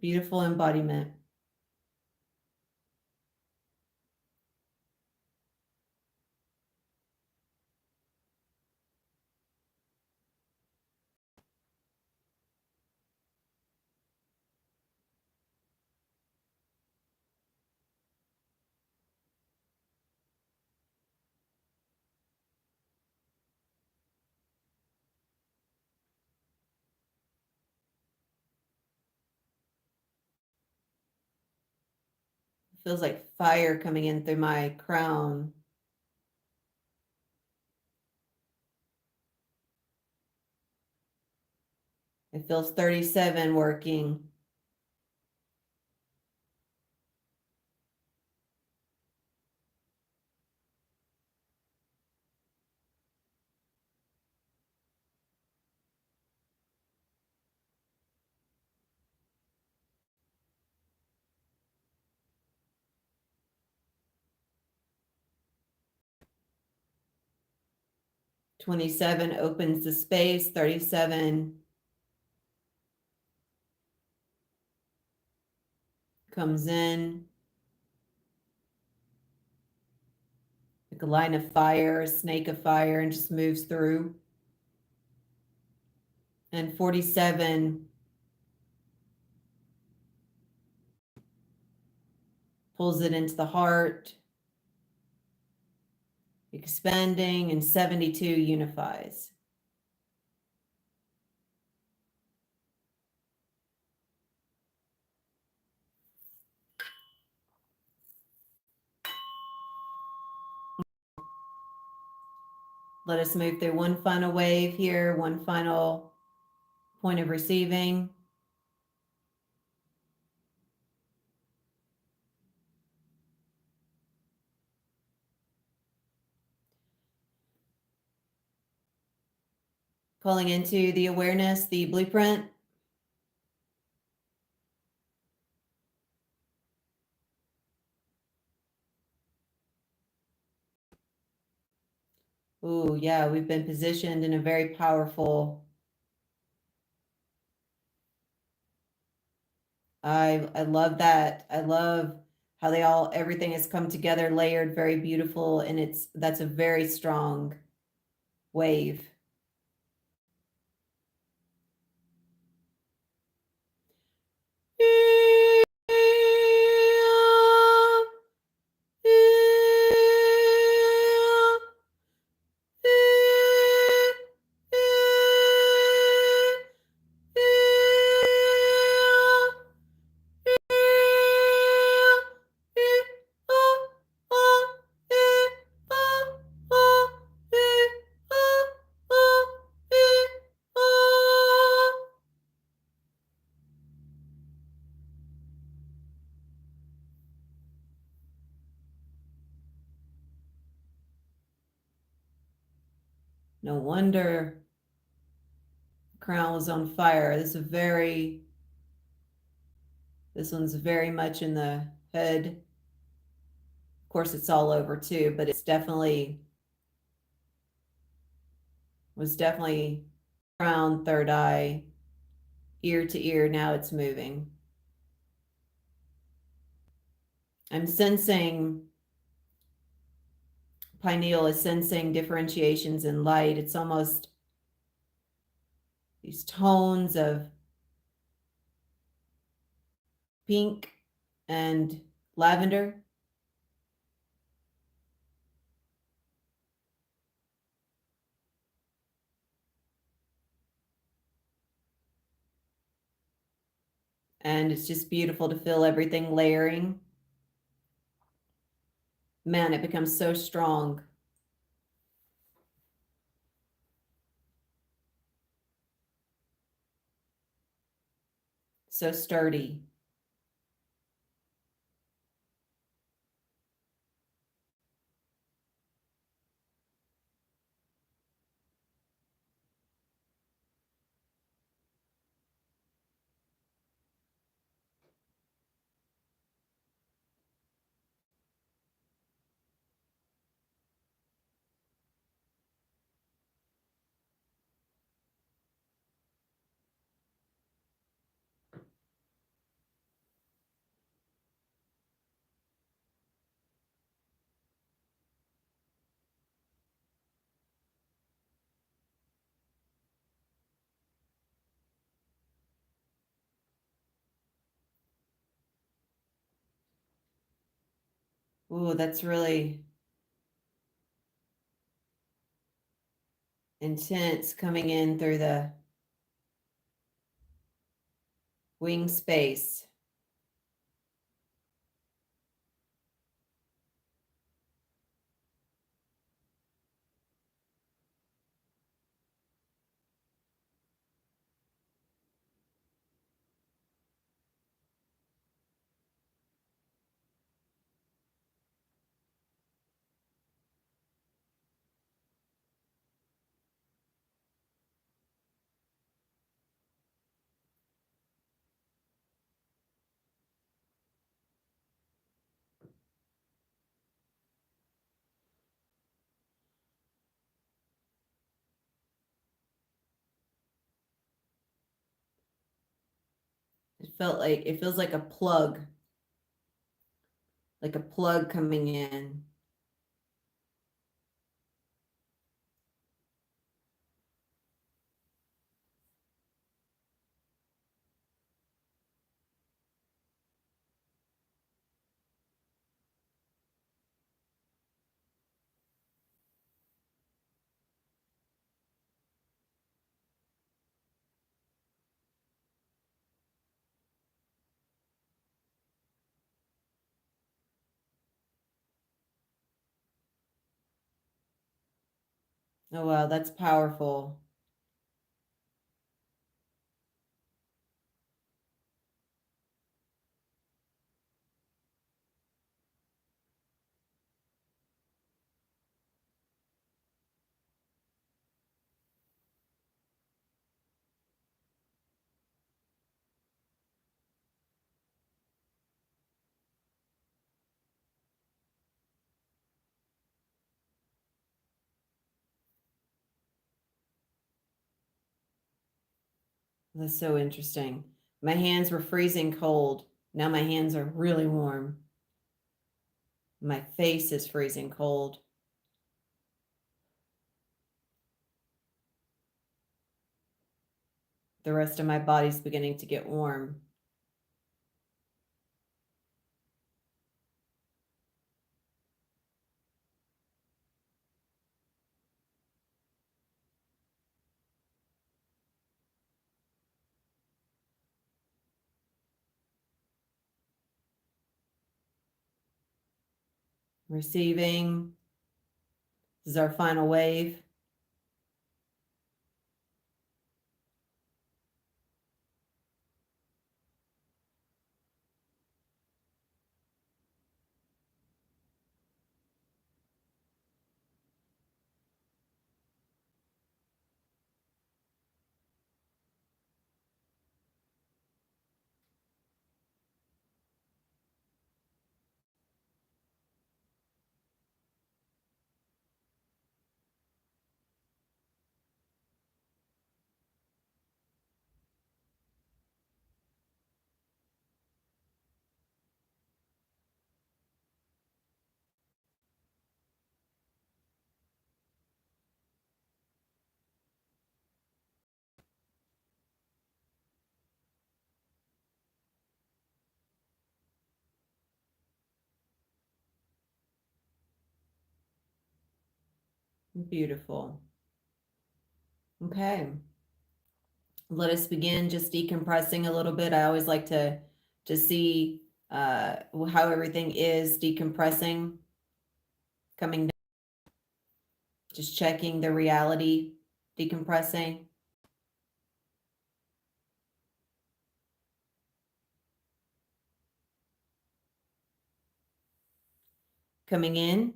beautiful embodiment. Feels like fire coming in through my crown. It feels 37 working. '27 opens the space. 37 comes in. Like a line of fire, a snake of fire, and just moves through. And 47 pulls it into the heart, expanding, and 72 unifies. Let us move through one final wave here, one final point of receiving. Calling into the awareness, the blueprint. Ooh, yeah, we've been positioned in a very powerful. I love that. I love how everything has come together, layered, very beautiful, and that's a very strong wave. No wonder the crown was on fire. This one's very much in the head. Of course, it's all over too, but it's definitely was definitely crown, third eye, ear to ear. Now it's moving. I'm sensing pineal is sensing differentiations in light. It's almost these tones of pink and lavender. And it's just beautiful to feel everything layering. Man, it becomes so strong. So sturdy. Ooh, that's really intense coming in through the wing space. It feels like a plug coming in. Oh wow, that's powerful. That's so interesting. My hands were freezing cold. Now my hands are really warm. My face is freezing cold. The rest of my body's beginning to get warm. Receiving. This is our final wave. Beautiful. Okay. Let us begin just decompressing a little bit. I always like to see how everything is decompressing, coming down, just checking the reality, decompressing, coming in.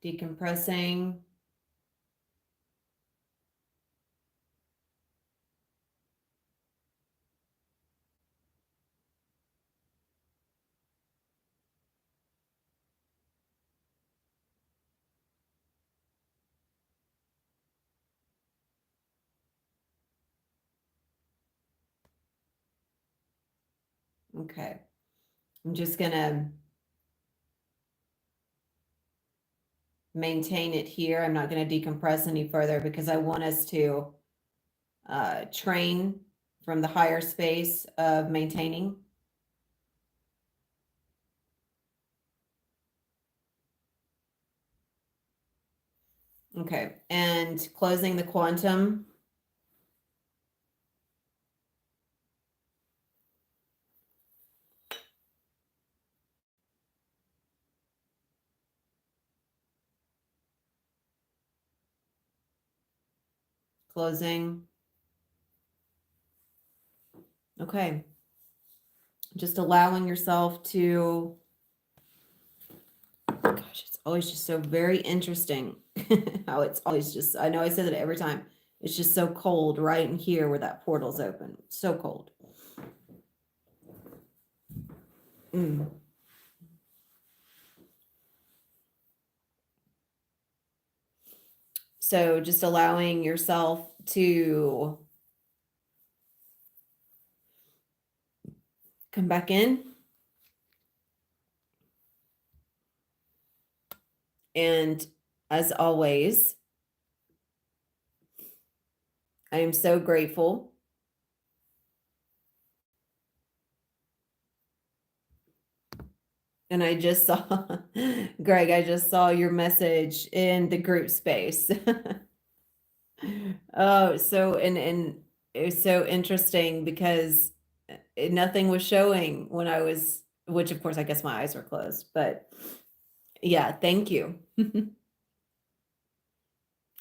Decompressing. Okay. I'm just going to maintain it here. I'm not going to decompress any further because I want us to train from the higher space of maintaining. Okay. And closing the quantum. Closing. Okay. Just allowing yourself to, gosh, it's always just so very interesting how it's always just, I know I say that every time, it's just so cold right in here where that portal's open. So cold. Mm. So just allowing yourself to come back in. And as always, I am so grateful. And I just saw, Greg, I just saw your message in the group space. Oh, so, and it was so interesting because nothing was showing when I was, which of course, I guess my eyes were closed, but yeah, thank you.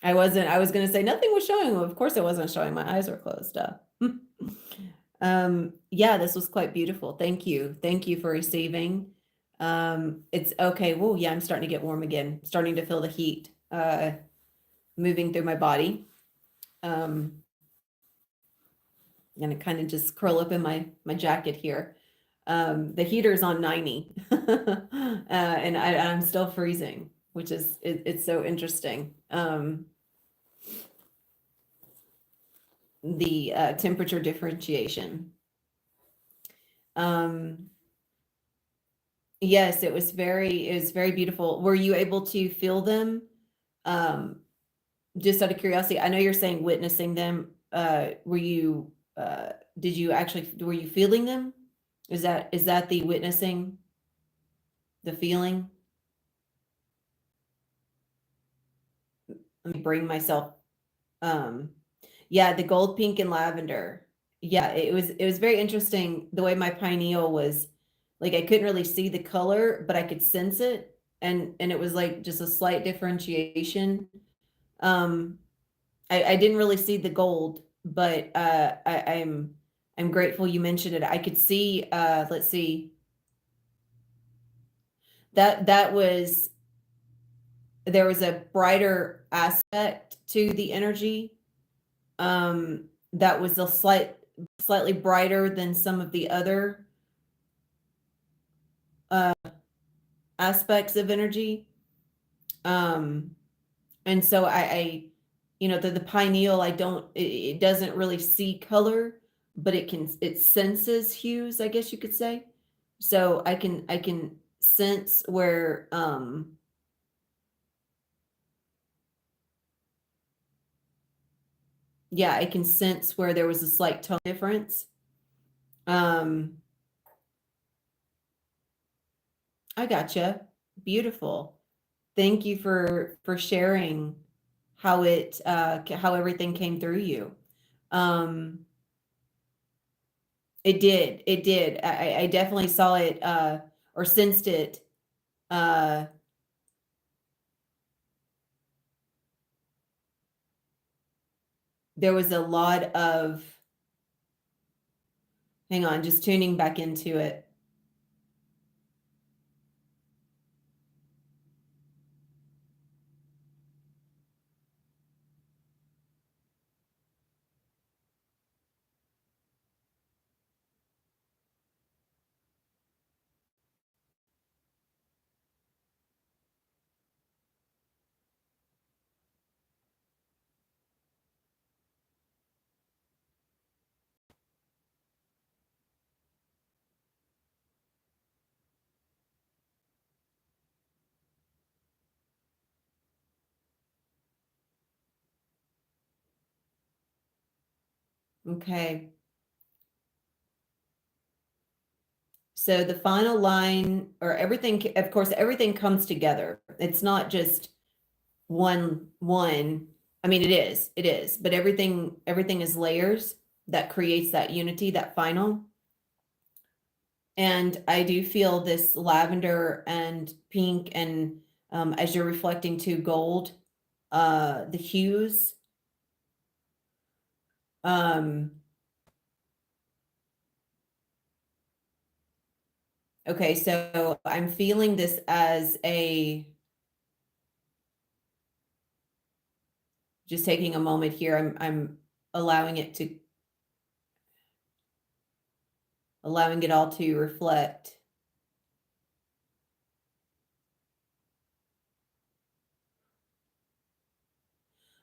I was going to say nothing was showing. Well, of course it wasn't showing. My eyes were closed up. Yeah, this was quite beautiful. Thank you. Thank you for receiving. It's okay. Well, yeah, I'm starting to get warm again, starting to feel the heat, moving through my body. And it kind of just curl up in my jacket here. The heater's on 90, and I'm still freezing, which is it's so interesting. The temperature differentiation. Yes, it was very beautiful. Were you able to feel them? Um, just out of curiosity, I know you're saying witnessing them. Were you did you actually were you feeling them? Is that the witnessing, the feeling? Let me bring myself yeah, the gold, pink, and lavender. Yeah, it was very interesting the way my pineal was, like I couldn't really see the color, but I could sense it, and it was like just a slight differentiation. Um, I didn't really see the gold, but I'm grateful you mentioned it. I could see let's see, that was, there was a brighter aspect to the energy, that was a slightly brighter than some of the other uh aspects of energy. Um, and so I the pineal, I don't, it doesn't really see color, but it senses hues, I guess you could say. So I can sense where Yeah, I can sense where there was a slight tone difference. Um, I gotcha. Beautiful. Thank you for sharing how how everything came through you. Um, it did. It did. I definitely saw it or sensed it. Uh, there was a lot of, hang on, just tuning back into it. Okay. So the final line, or everything, of course, everything comes together. It's not just one. I mean, it is, but everything is layers that creates that unity, that final. And I do feel this lavender and pink, and as you're reflecting to gold, the hues. Um, okay, so I'm feeling this as a, just taking a moment here. I'm allowing it to, allowing it all to reflect.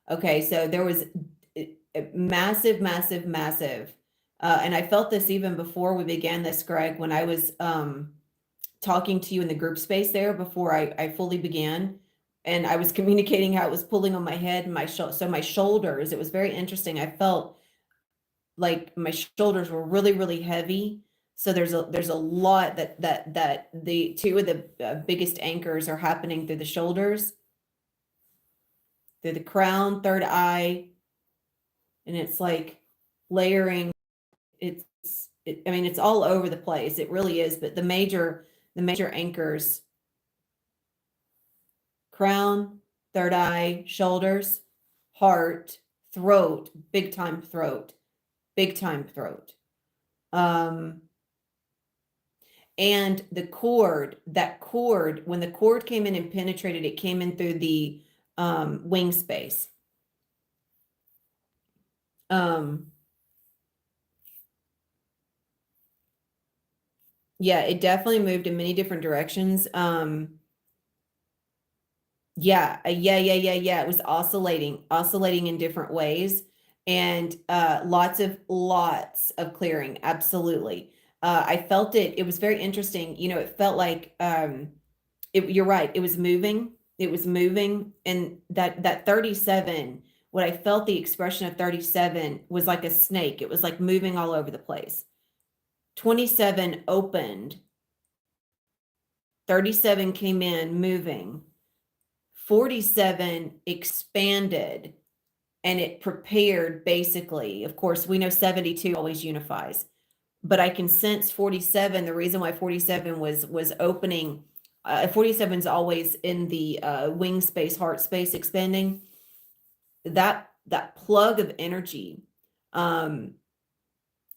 Okay, so there was massive, massive, massive. And I felt this even before we began this, Greg, when I was talking to you in the group space there before I fully began. And I was communicating how it was pulling on my head and so my shoulders, it was very interesting. I felt like my shoulders were really, really heavy. So there's a lot that the two of the biggest anchors are happening through the shoulders, through the crown, third eye, and it's like layering. I mean, it's all over the place. It really is. But the major anchors: crown, third eye, shoulders, heart, throat, big time throat. Um, and the cord, that cord, when the cord came in and penetrated, it came in through the wing space. Um, yeah, it definitely moved in many different directions. Yeah, yeah. It was oscillating in different ways, and lots of clearing. Absolutely. I felt it. It was very interesting. You know, it felt like you're right. It was moving. It was moving, and that 37. What I felt, the expression of 37 was like a snake. It was like moving all over the place. 27 opened. 37 came in, moving. 47 expanded, and it prepared, basically. Of course, we know 72 always unifies, but I can sense 47. The reason why 47 was opening, 47 is always in the wing space, heart space, expanding. That plug of energy. Um,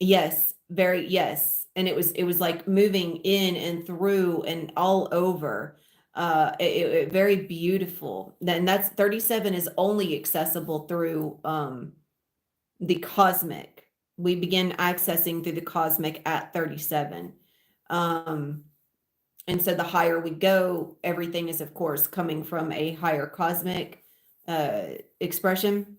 yes, very, yes. And it was like moving in and through and all over. Very beautiful. And that's 37 is only accessible through the cosmic. We begin accessing through the cosmic at 37. Um, and so the higher we go, everything is, of course, coming from a higher cosmic expression.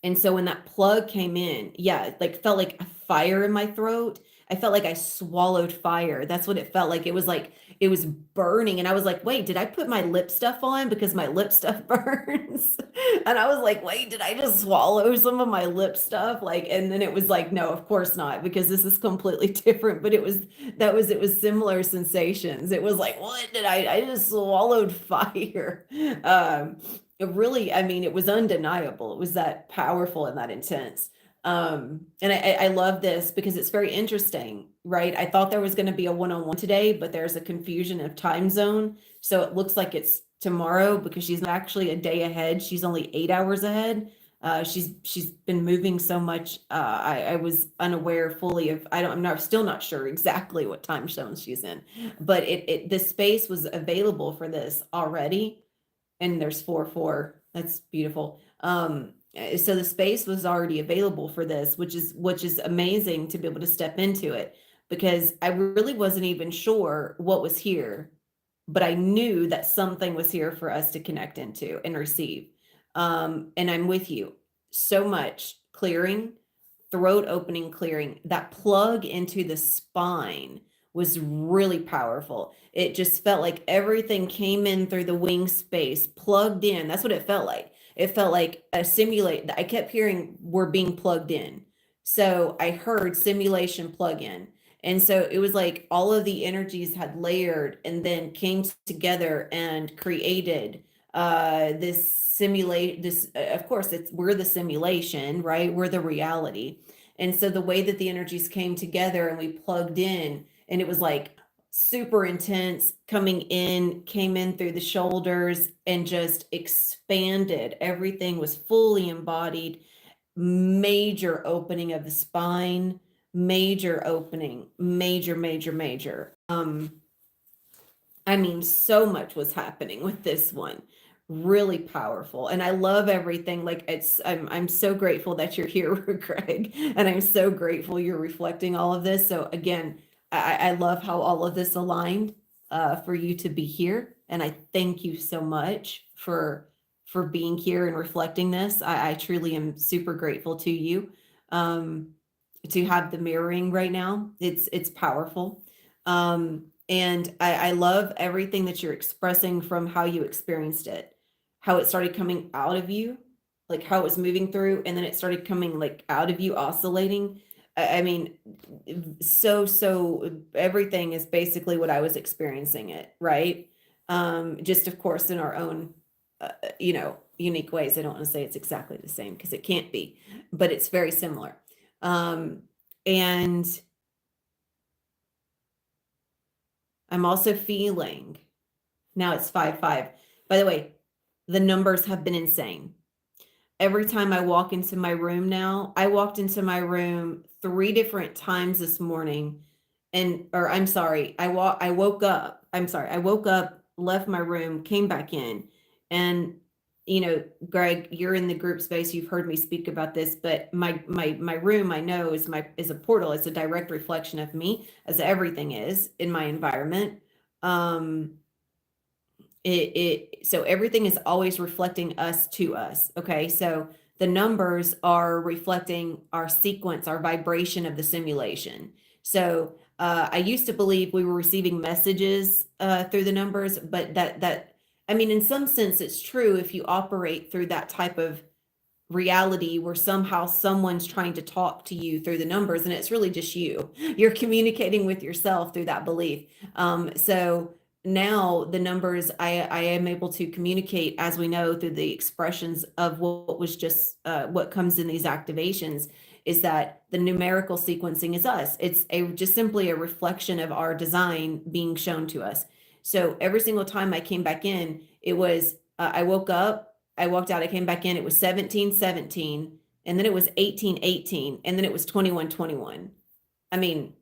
And so when that plug came in, yeah, it like felt like a fire in my throat. I felt like I swallowed fire. That's what it felt like. it was burning. And I was like, wait, did I put my lip stuff on because my lip stuff burns? And I was like, wait, did I just swallow some of my lip stuff? Like, and then it was like, no, of course not, because this is completely different. But it was similar sensations. It was like, what did I just swallowed fire. It really, I mean, it was undeniable. It was that powerful and that intense. And I love this because it's very interesting, right? I thought there was going to be a one-on-one today, but there's a confusion of time zone. So it looks like it's tomorrow because she's not actually a day ahead. She's only 8 hours ahead. She's been moving so much. I was unaware fully of, I'm not, still not sure exactly what time zone she's in, but the space was available for this already. And there's 4 4. That's beautiful. So the space was already available for this, which is amazing to be able to step into it, because I really wasn't even sure what was here, but I knew that something was here for us to connect into and receive. And I'm with you so much. Clearing, throat opening, clearing, that plug into the spine was really powerful. It just felt like everything came in through the wing space, plugged in. That's what it felt like. It felt like a simulate. I kept hearing we're being plugged in. So I heard simulation plug in. And so it was like all of the energies had layered and then came together and created this simulate this. Of course, we're the simulation, right? We're the reality. And so the way that the energies came together and we plugged in, and it was like super intense coming in, came in through the shoulders and just expanded. Everything was fully embodied. Major opening of the spine, major opening, major, major, major. I mean, so much was happening with this one. Really powerful. And I love everything. Like I'm so grateful that you're here, Greg. And I'm so grateful you're reflecting all of this. So again, I love how all of this aligned for you to be here. And I thank you so much for being here and reflecting this. I truly am super grateful to you. To have the mirroring right now. It's powerful. And I love everything that you're expressing from how you experienced it, how it started coming out of you, like how it was moving through, and then it started coming like out of you, oscillating. I mean, so everything is basically what I was experiencing it, right? Just of course in our own, unique ways. I don't want to say it's exactly the same because it can't be, but it's very similar. And I'm also feeling, now it's 5 5. By the way, the numbers have been insane. Every time I walk into my room now, I walked into my room 3 different times this morning, or I'm sorry, I woke up. I'm sorry. I woke up, left my room, came back in, and Greg, you're in the group space. You've heard me speak about this, but my room, I know, is a portal. It's a direct reflection of me, as everything is in my environment. So everything is always reflecting us to us. Okay. So the numbers are reflecting our sequence, our vibration of the simulation. So I used to believe we were receiving messages through the numbers, but I mean, in some sense, it's true if you operate through that type of reality where somehow someone's trying to talk to you through the numbers, and it's really just you. You're communicating with yourself through that belief. So now the numbers, I am able to communicate, as we know, through the expressions of what was just what comes in these activations, is that the numerical sequencing is us. It's just simply a reflection of our design being shown to us. So every single time I came back in, it was I woke up, I walked out, I came back in, it was 17 17, and then it was 18 18, and then it was 21 21. I mean,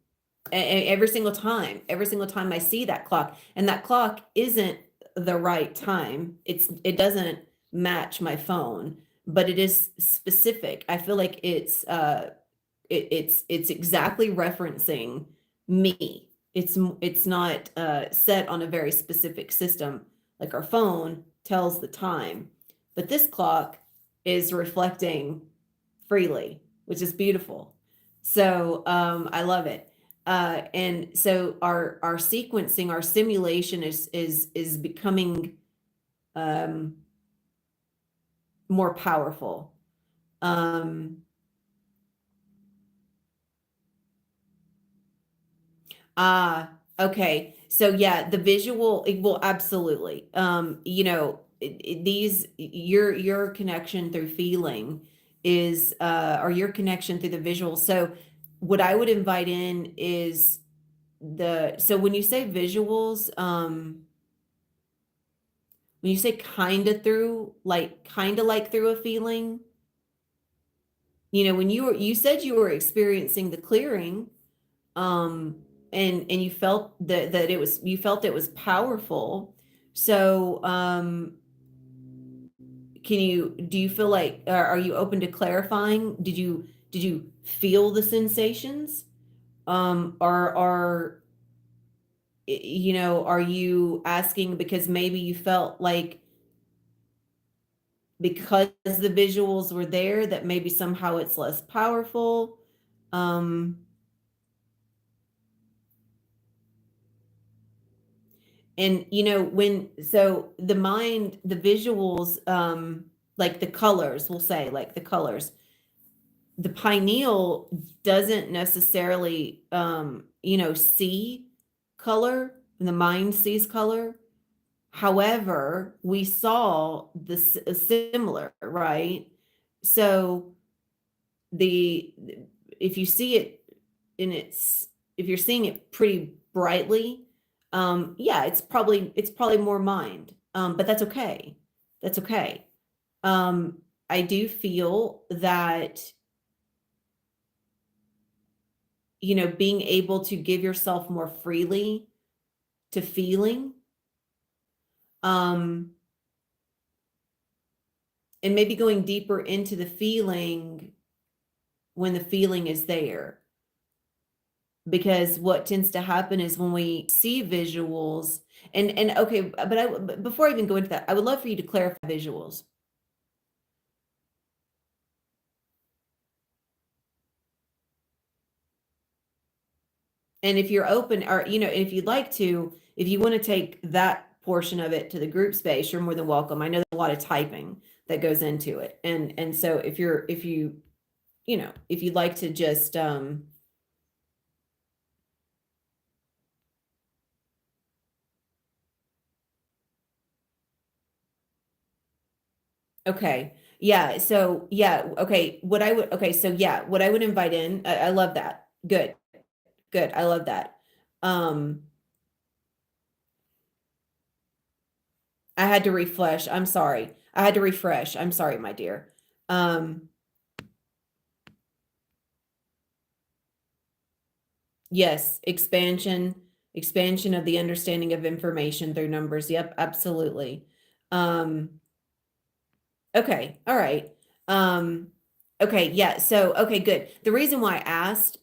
every single time I see that clock, and that clock isn't the right time. It doesn't match my phone, but it is specific. I feel like it's exactly referencing me. It's not set on a very specific system like our phone tells the time, but this clock is reflecting freely, which is beautiful. So I love it. And so our sequencing, our simulation is becoming um, more powerful. Um, okay. So yeah, the visual, well, absolutely. These your connection through feeling is or your connection through the visual. So what I would invite in is so when you say visuals, when you say kind of like through a feeling, when you said you were experiencing the clearing, um and you felt that you felt it was powerful. So do you feel like, are you open to clarifying? Did you feel the sensations, or are you asking because maybe you felt like, because the visuals were there, that maybe somehow it's less powerful? um And when so the mind, the visuals, like the colors, we'll say, like the colors, the pineal doesn't necessarily see color, and the mind sees color. However, we saw this similar, right? So the if you see it in its if you're seeing it pretty brightly, yeah, it's probably more mind, but that's okay. That's okay. um I do feel that being able to give yourself more freely to feeling, um and maybe going deeper into the feeling when the feeling is there. Because what tends to happen is when we see visuals, and okay, but before I even go into that, I would love for you to clarify visuals. And if you're open, or if you'd like to, if you want to take that portion of it to the group space, you're more than welcome. I know there's a lot of typing that goes into it. And so if you'd like to just okay. Yeah. So yeah. Okay. What I would invite in, I love that. Good. Good. I love that. Um, I had to refresh. I'm sorry. I had to refresh. I'm sorry, my dear. Um, yes, expansion of the understanding of information through numbers. Yep, absolutely. Um, okay, all right. Um, okay, yeah. So, okay, good. The reason why I asked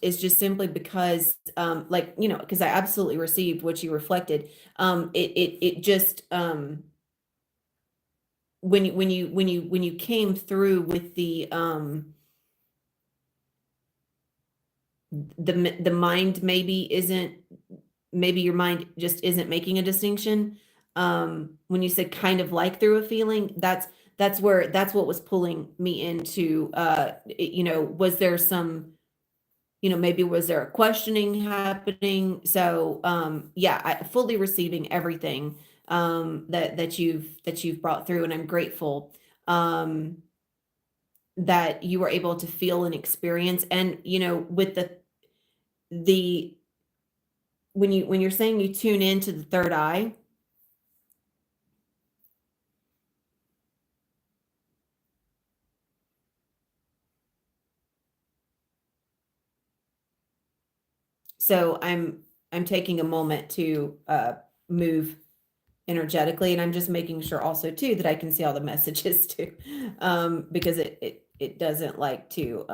is just simply because, like, because I absolutely received what you reflected. It just, when you came through with the mind, maybe your mind just isn't making a distinction. When you said kind of like through a feeling, that's what was pulling me into, was there some, maybe was there a questioning happening? So yeah, I fully receiving everything that you've brought through, and I'm grateful um that you were able to feel and experience. And with the when you're saying you tune into the third eye, so I'm taking a moment to move energetically, and I'm just making sure also too that I can see all the messages too, because it doesn't like to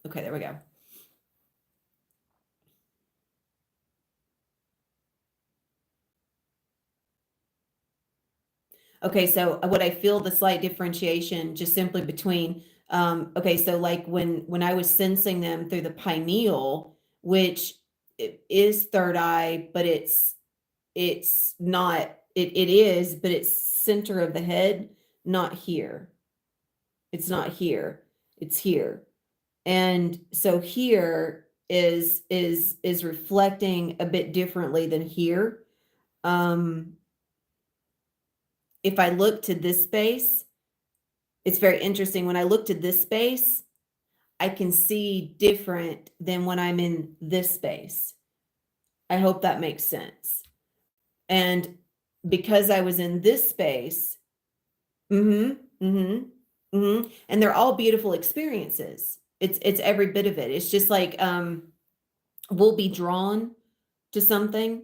okay, there we go. Okay, so what I feel the slight differentiation just simply between Okay, so like when I was sensing them through the pineal, which is third eye, but it's not, it is, but it's center of the head, not here. It's not here. It's here. And so here is reflecting a bit differently than here. Um, if I look to this space, it's very interesting. When I look to this space, I can see different than when I'm in this space. I hope that makes sense. And because I was in this space, and they're all beautiful experiences. It's every bit of it. It's just like we'll be drawn to something,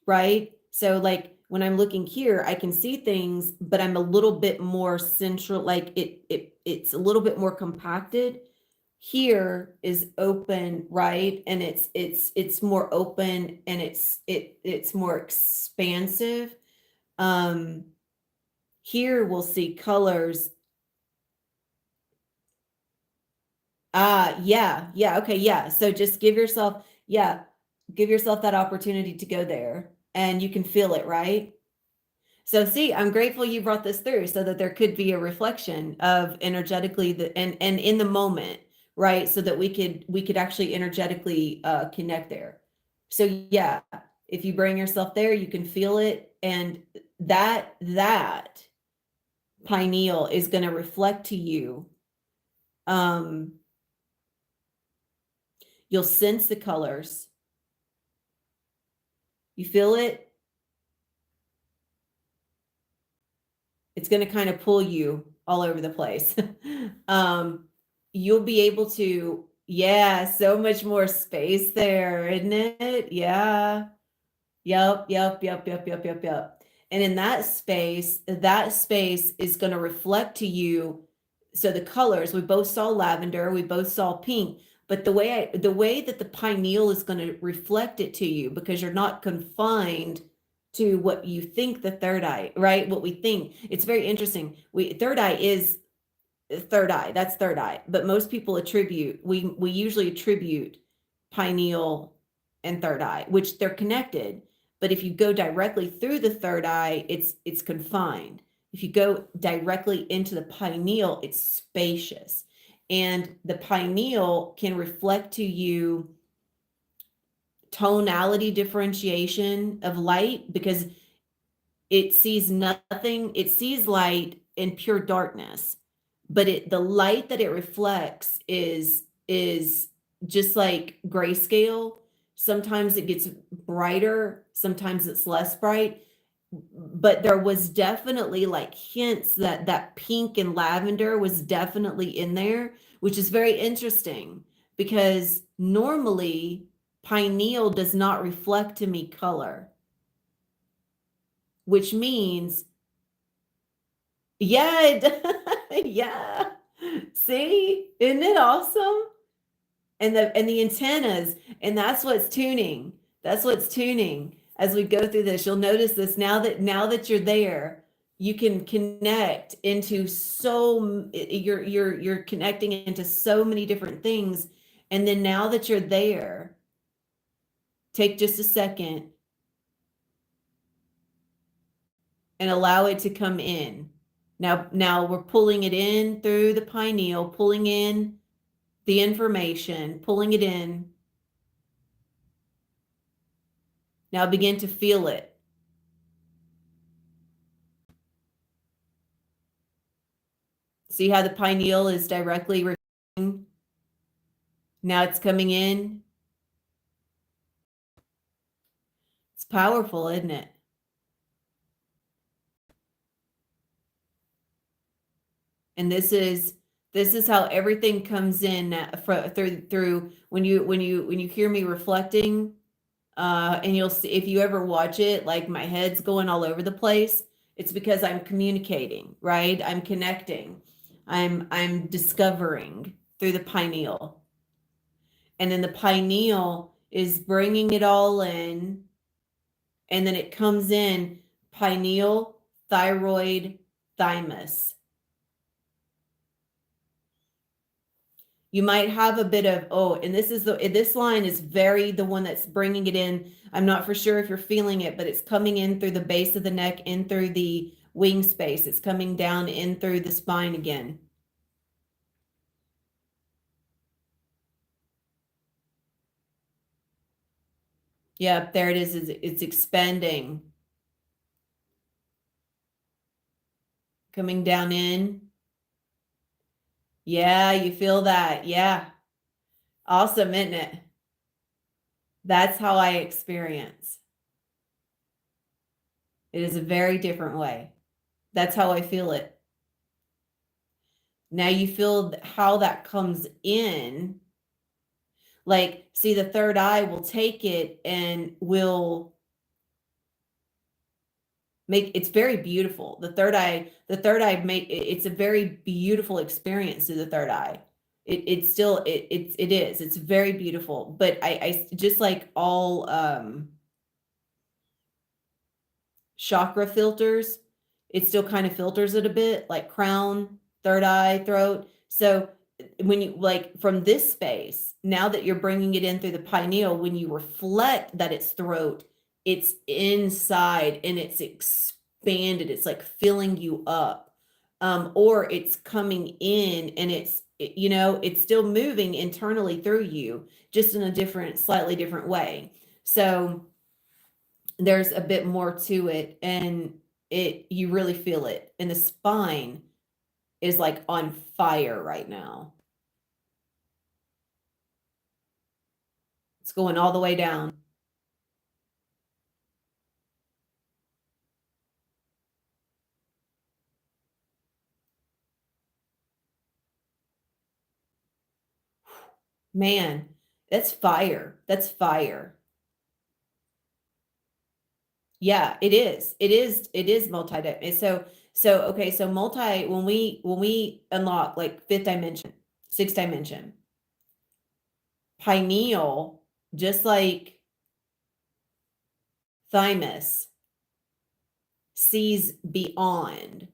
right? So like when I'm looking here, I can see things, but I'm a little bit more central, like it's a little bit more compacted. Here is open, right? And it's more open, and it's more expansive. Um Here we'll see colors. Yeah, okay, yeah. So just give yourself that opportunity to go there, and you can feel it, right? So see, I'm grateful you brought this through so that there could be a reflection of energetically and in the moment, right? So that we could actually energetically connect there. So yeah, if you bring yourself there, you can feel it, and that pineal is going to reflect to you. Um you'll sense the colors. You feel it. It's going to kind of pull you all over the place. um, you'll be able to, yeah, so much more space there, isn't it? Yeah. Yep. And in that space is going to reflect to you. So the colors, we both saw lavender, we both saw pink, but the way that the pineal is going to reflect it to you, because you're not confined to what you think the third eye, right? What we think. It's very interesting. Third eye is third eye, that's third eye, but most people we usually attribute pineal and third eye, which they're connected, but if you go directly through the third eye, it's confined. If you go directly into the pineal, it's spacious, and the pineal can reflect to you tonality differentiation of light, because it sees nothing, it sees light in pure darkness, but the light that it reflects is just like grayscale. Sometimes it gets brighter, sometimes it's less bright, but there was definitely like hints that that pink and lavender was definitely in there, which is very interesting, because normally pineal does not reflect to me color, which means yeah, yeah. See, isn't it awesome? And the antennas, and that's what's tuning. That's what's tuning. As we go through this, you'll notice this now that you're there, you can connect into you're connecting into so many different things. And then now that you're there, take just a second and allow it to come in. Now we're pulling it in through the pineal, pulling in the information, pulling it in. Now begin to feel it. See how the pineal is directly reflecting? Now it's coming in. It's powerful, isn't it? And this is how everything comes in through when you hear me reflecting. And you'll see, if you ever watch it, like my head's going all over the place, it's because I'm communicating, right? I'm connecting. I'm discovering through the pineal. And then the pineal is bringing it all in, and then it comes in pineal, thyroid, thymus. You might have a bit of, oh, and this line is very the one that's bringing it in. I'm not for sure if you're feeling it, but it's coming in through the base of the neck, in through the wing space. It's coming down in through the spine again. Yep, there it is. It's expanding. Coming down in. Yeah, you feel that. Yeah. Awesome, isn't it? That's how I experience. It is a very different way. That's how I feel it. Now you feel how that comes in. Like, see, the third eye will take it and will make it's very beautiful. The third eye make it's a very beautiful experience through the third eye. It's still it is. It's very beautiful. But I just like all chakra filters, it still kind of filters it a bit, like crown, third eye, throat. So when you like from this space, now that you're bringing it in through the pineal, when you reflect that it's throat, it's inside and it's expanded. It's like filling you up. Or it's coming in and it's still moving internally through you, just in a different, slightly different way. So there's a bit more to it, and you really feel it. And the spine is like on fire right now. It's going all the way down. Man, that's fire. That's fire. Yeah, it is. It is multi. So okay, so multi when we unlock like fifth dimension, sixth dimension, pineal, just like thymus, sees beyond.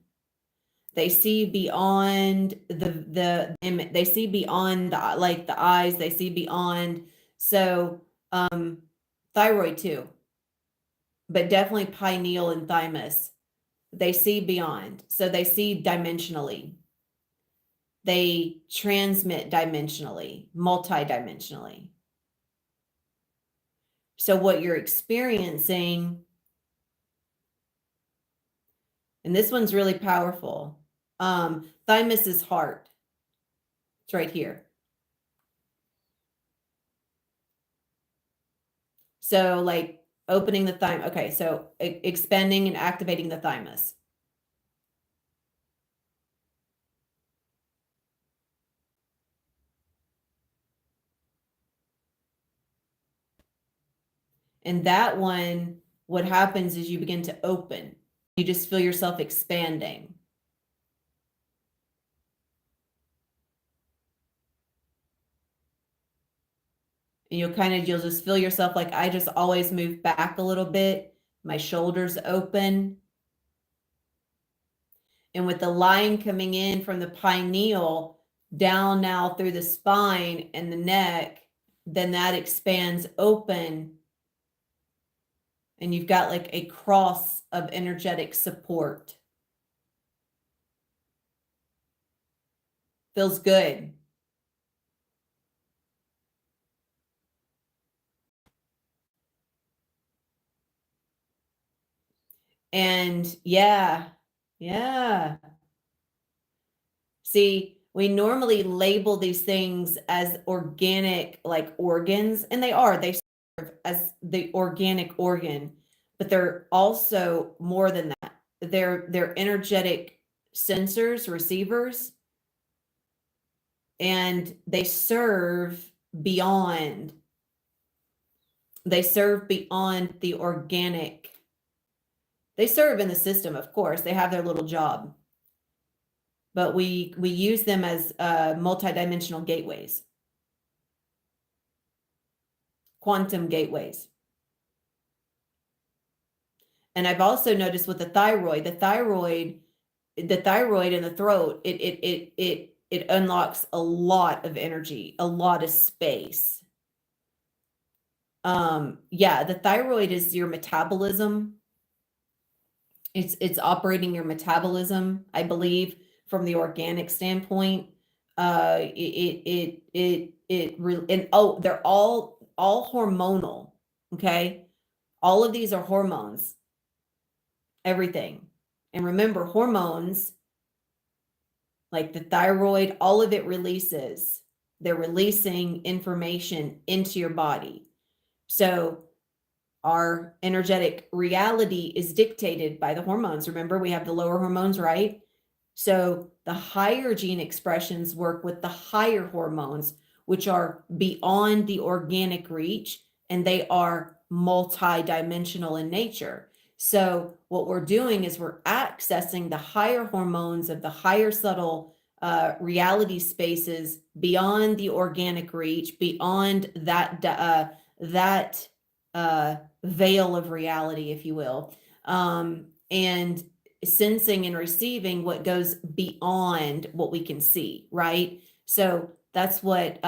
They see beyond they see beyond like the eyes, they see beyond. So thyroid too, but definitely pineal and thymus, they see beyond. So they see dimensionally. They transmit dimensionally, multidimensionally. So what you're experiencing, and this one's really powerful. Thymus is heart. It's right here. So like opening the thymus. Okay, so expanding and activating the thymus. And that one, what happens is you begin to open. You just feel yourself expanding. And you'll just feel yourself like I just always move back a little bit. My shoulders open. And with the line coming in from the pineal down now through the spine and the neck, then that expands open. And you've got like a cross of energetic support. Feels good. And yeah. See, we normally label these things as organic, like organs, and they serve as the organic organ, but they're also more than that. They're energetic sensors, receivers, and beyond. They serve beyond the organic. They serve in the system, of course. They have their little job. But we use them as multidimensional gateways, quantum gateways. And I've also noticed with the thyroid and the throat, it unlocks a lot of energy, a lot of space. Yeah, the thyroid is your metabolism. It's operating your metabolism, I believe, from the organic standpoint. And oh, they're all hormonal. Okay, all of these are hormones. Everything, and remember, hormones like the thyroid, all of it releases. They're releasing information into your body. So our energetic reality is dictated by the hormones. Remember, we have the lower hormones, right? So the higher gene expressions work with the higher hormones, which are beyond the organic reach, and they are multi-dimensional in nature. So what we're doing is we're accessing the higher hormones of the higher subtle reality spaces beyond the organic reach, beyond that veil of reality, if you will, and sensing and receiving what goes beyond what we can see, right? So that's what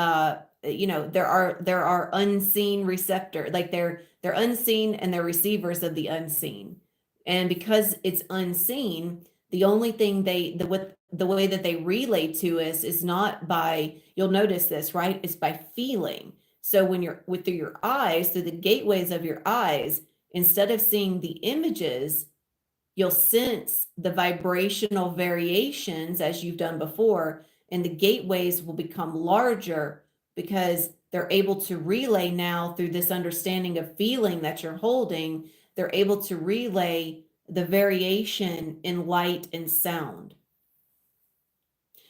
there are unseen receptor, like they're unseen and they're receivers of the unseen. And because it's unseen, the only thing the way that they relay to us is not by, you'll notice this, right? It's by feeling. So when you're through your eyes, through the gateways of your eyes, instead of seeing the images, you'll sense the vibrational variations as you've done before, and the gateways will become larger because they're able to relay now through this understanding of feeling that you're holding. They're able to relay the variation in light and sound.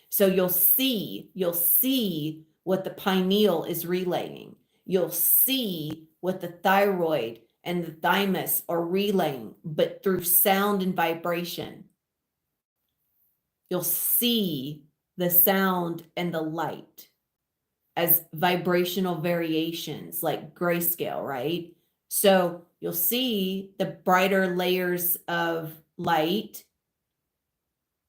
So you'll see what the pineal is relaying. You'll see what the thyroid and the thymus are relaying, but through sound and vibration. You'll see the sound and the light as vibrational variations, like grayscale, right? So you'll see the brighter layers of light,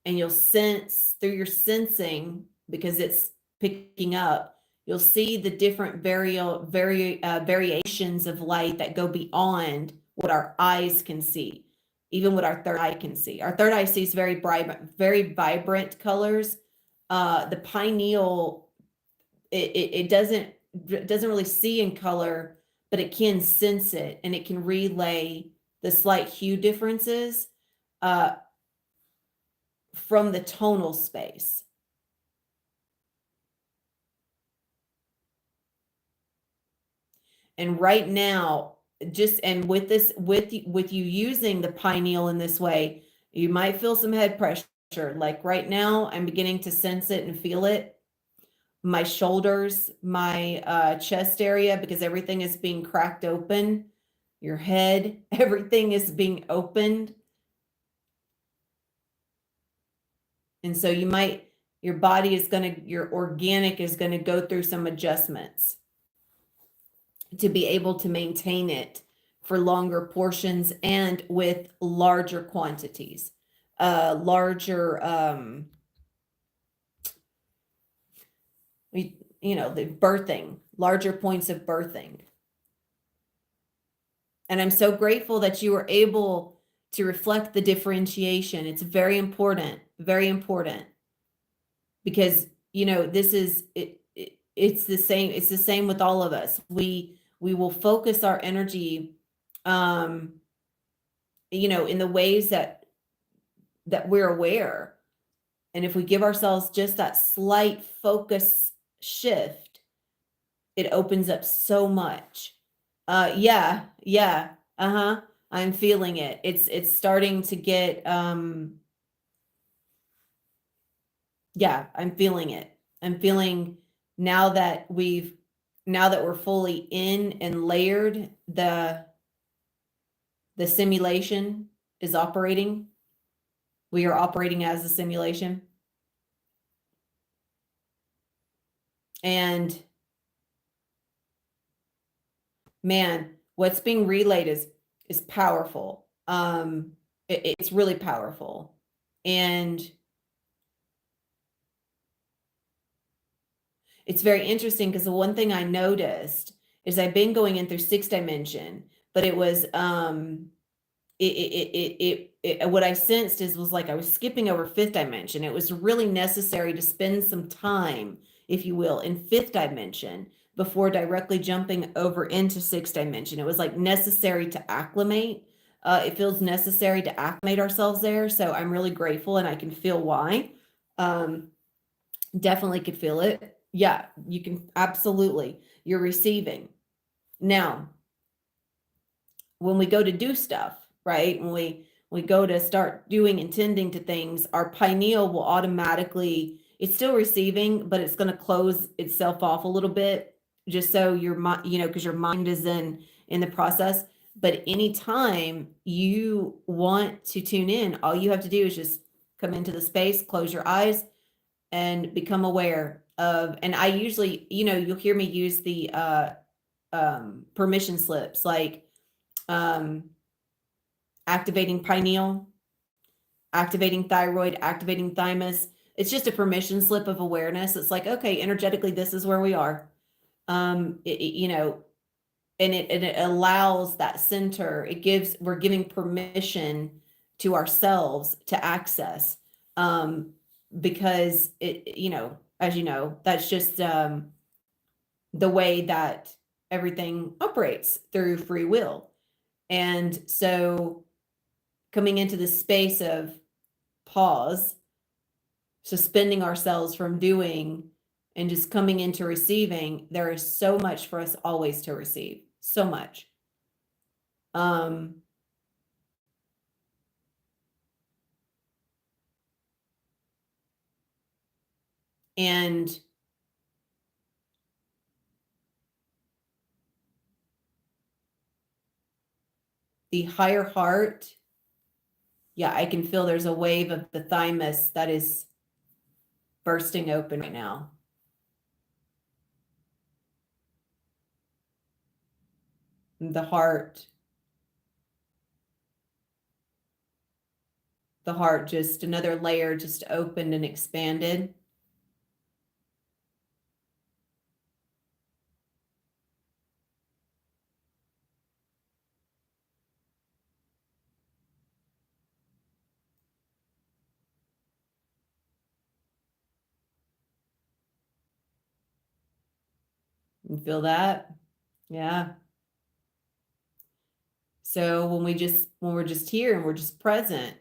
and you'll sense through your sensing, because it's picking up, you'll see the different variations of light that go beyond what our eyes can see, even what our third eye can see. Our third eye sees very vibrant colors. The pineal, it doesn't really see in color, but it can sense it, and it can relay the slight hue differences from the tonal space. And right now, and with this, with you using the pineal in this way, you might feel some head pressure. Like right now, I'm beginning to sense it and feel it. My shoulders, my chest area, because everything is being cracked open. Your head, everything is being opened. And so your body is your organic is going to go through some adjustments to be able to maintain it for longer portions and with larger quantities, larger, the birthing, larger points of birthing. And I'm so grateful that you were able to reflect the differentiation. It's very important, because, this is, it's the same with all of us. We will focus our energy, in the ways that we're aware. And if we give ourselves just that slight focus shift, it opens up so much. Yeah. I'm feeling it. It's starting to get, yeah, I'm feeling it. I'm feeling now that we're fully in and layered, the simulation is operating. We are operating as a simulation. And man, what's being relayed is powerful. It's really powerful. And it's very interesting because the one thing I noticed is I've been going in through 6 dimension, but it was what I sensed was like I was skipping over 5th dimension. It was really necessary to spend some time, if you will, in 5th dimension before directly jumping over into 6th dimension. It was like necessary to acclimate. It feels necessary to acclimate ourselves there. So I'm really grateful and I can feel why. Definitely could feel it. Yeah, you can absolutely. You're receiving. Now, when we go to do stuff, right? When we go to start doing and tending to things, our pineal will automatically, it's still receiving, but it's going to close itself off a little bit, just so your mind, because your mind is in the process. But anytime you want to tune in, all you have to do is just come into the space, close your eyes, and become aware of. And I usually, you'll hear me use the permission slips, like um activating pineal, activating thyroid, activating thymus. It's just a permission slip of awareness. It's like, okay, energetically, this is where we are. And it allows that center. We're giving permission to ourselves to access, because as you know, that's just the way that everything operates through free will. And so coming into the space of pause, suspending ourselves from doing and just coming into receiving, there is so much for us always to receive. So much. Um, and the higher heart, yeah, I can feel there's a wave of the thymus that is bursting open right now. The heart just another layer just opened and expanded. You feel that? Yeah. So when we're just here and we're just present,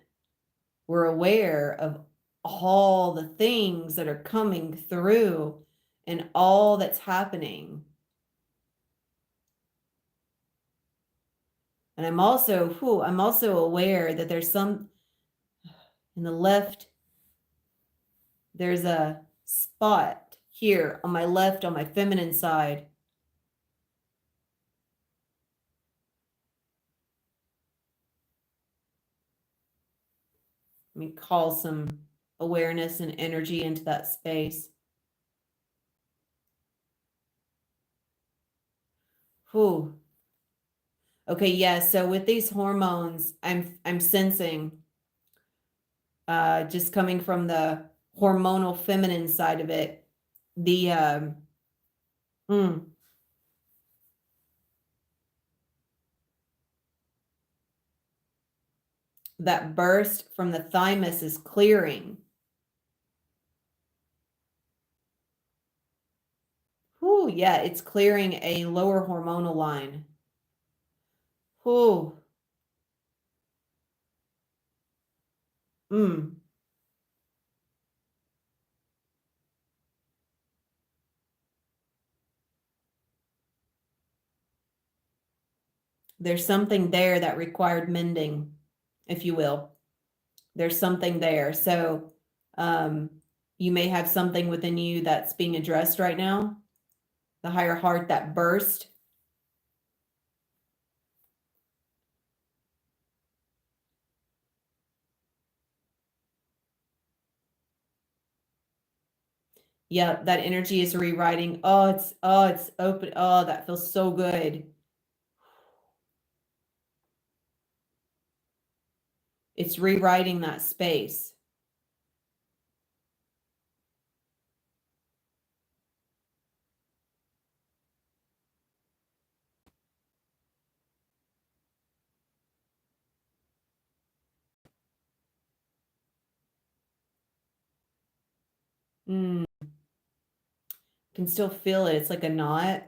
we're aware of all the things that are coming through and all that's happening. And I'm also aware that there's some in the left, there's a spot here on my left, on my feminine side. Let me call some awareness and energy into that space. Whew. Okay, yeah. So with these hormones, I'm sensing just coming from the hormonal feminine side of it, the that burst from the thymus is clearing. Whew, yeah, it's clearing a lower hormonal line. Whew. Mm. There's something there that required mending, if you will. There's something there. So you may have something within you that's being addressed right now. The higher heart that burst. Yeah, that energy is rewriting. It's open. Oh, that feels so good. It's rewriting that space. Mm, can still feel it. It's like a knot,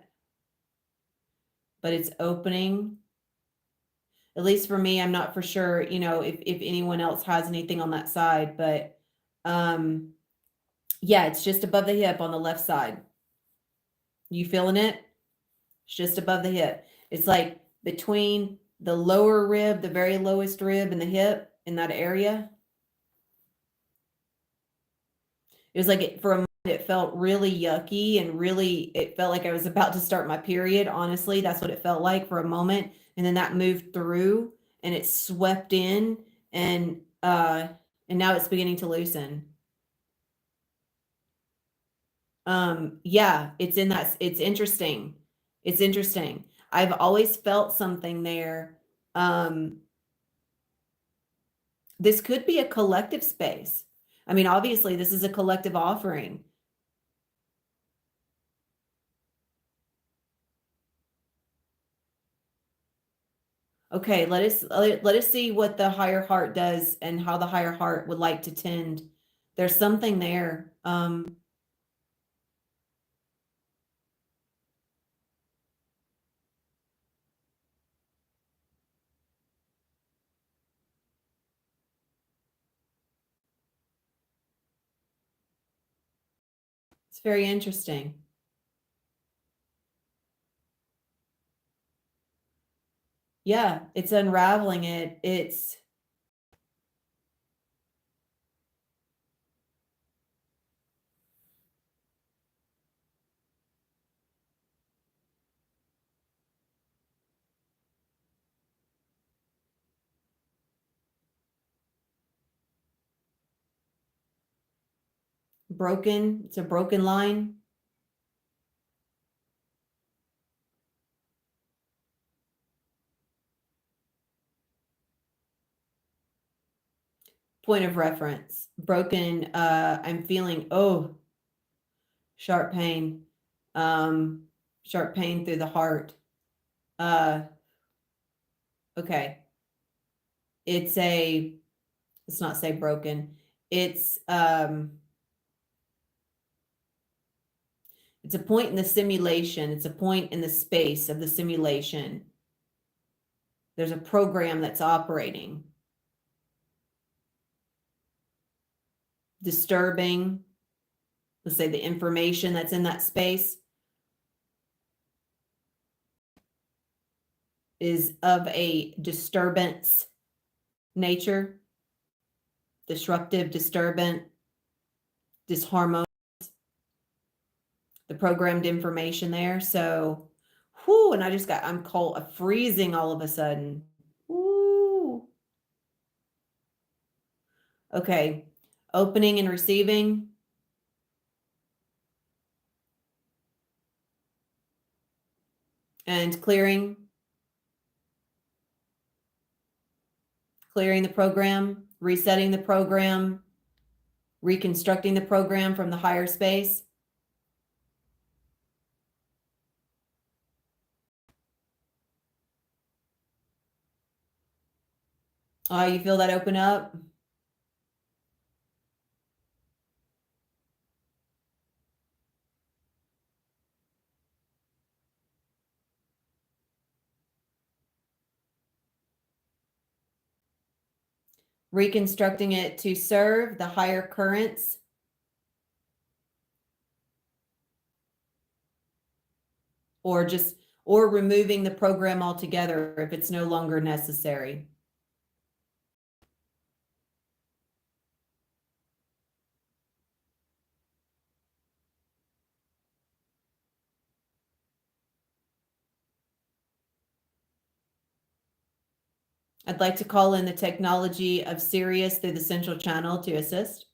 but it's opening. At least for me, I'm not for sure, if anyone else has anything on that side, but um yeah, it's just above the hip on the left side. You feeling it? It's just above the hip. It's like between the lower rib, the very lowest rib and the hip in that area. It was like for a moment it felt really yucky and really it felt like I was about to start my period. Honestly, that's what it felt like for a moment. And then that moved through and it swept in and now it's beginning to loosen. Yeah, it's interesting. It's interesting. I've always felt something there. Um, this could be a collective space. I mean, obviously, this is a collective offering. Okay, let us see what the higher heart does and how the higher heart would like to tend. There's something there. It's very interesting. Yeah, it's unraveling it. It's broken. It's a broken line. Point of reference. Broken. I'm feeling, oh, sharp pain. Um, sharp pain through the heart. Uh, okay. It's a, let's not say broken. It's a point in the simulation. It's a point in the space of the simulation. There's a program that's operating. Disturbing, let's say the information that's in that space is of a disturbance nature, disruptive, disturbant, disharmonious, the programmed information there. So, whoo, and I'm cold, I'm freezing all of a sudden. Whoo. Okay. Opening and receiving. And clearing the program, resetting the program, reconstructing the program from the higher space. You feel that open up? Reconstructing it to serve the higher currents. Or removing the program altogether if it's no longer necessary. I'd like to call in the technology of Sirius through the central channel to assist,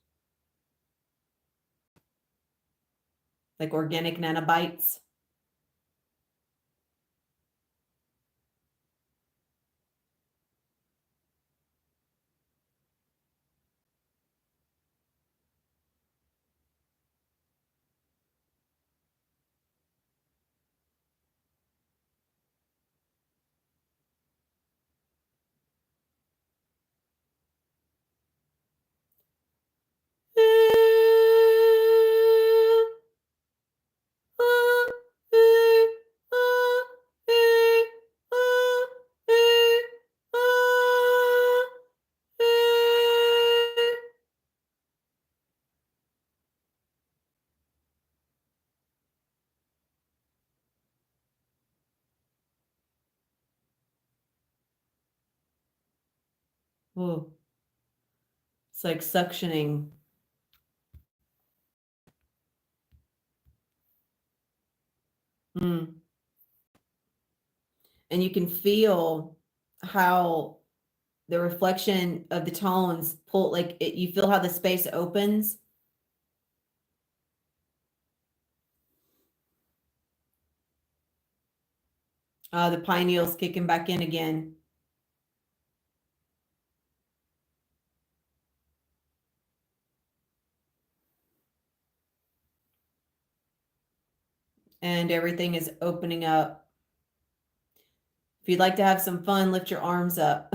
like organic nanobites. Oh, it's like suctioning. Mm. And you can feel how the reflection of the tones pull, like it, you feel how the space opens. The pineal's kicking back in again. And everything is opening up. If you'd like to have some fun, lift your arms up.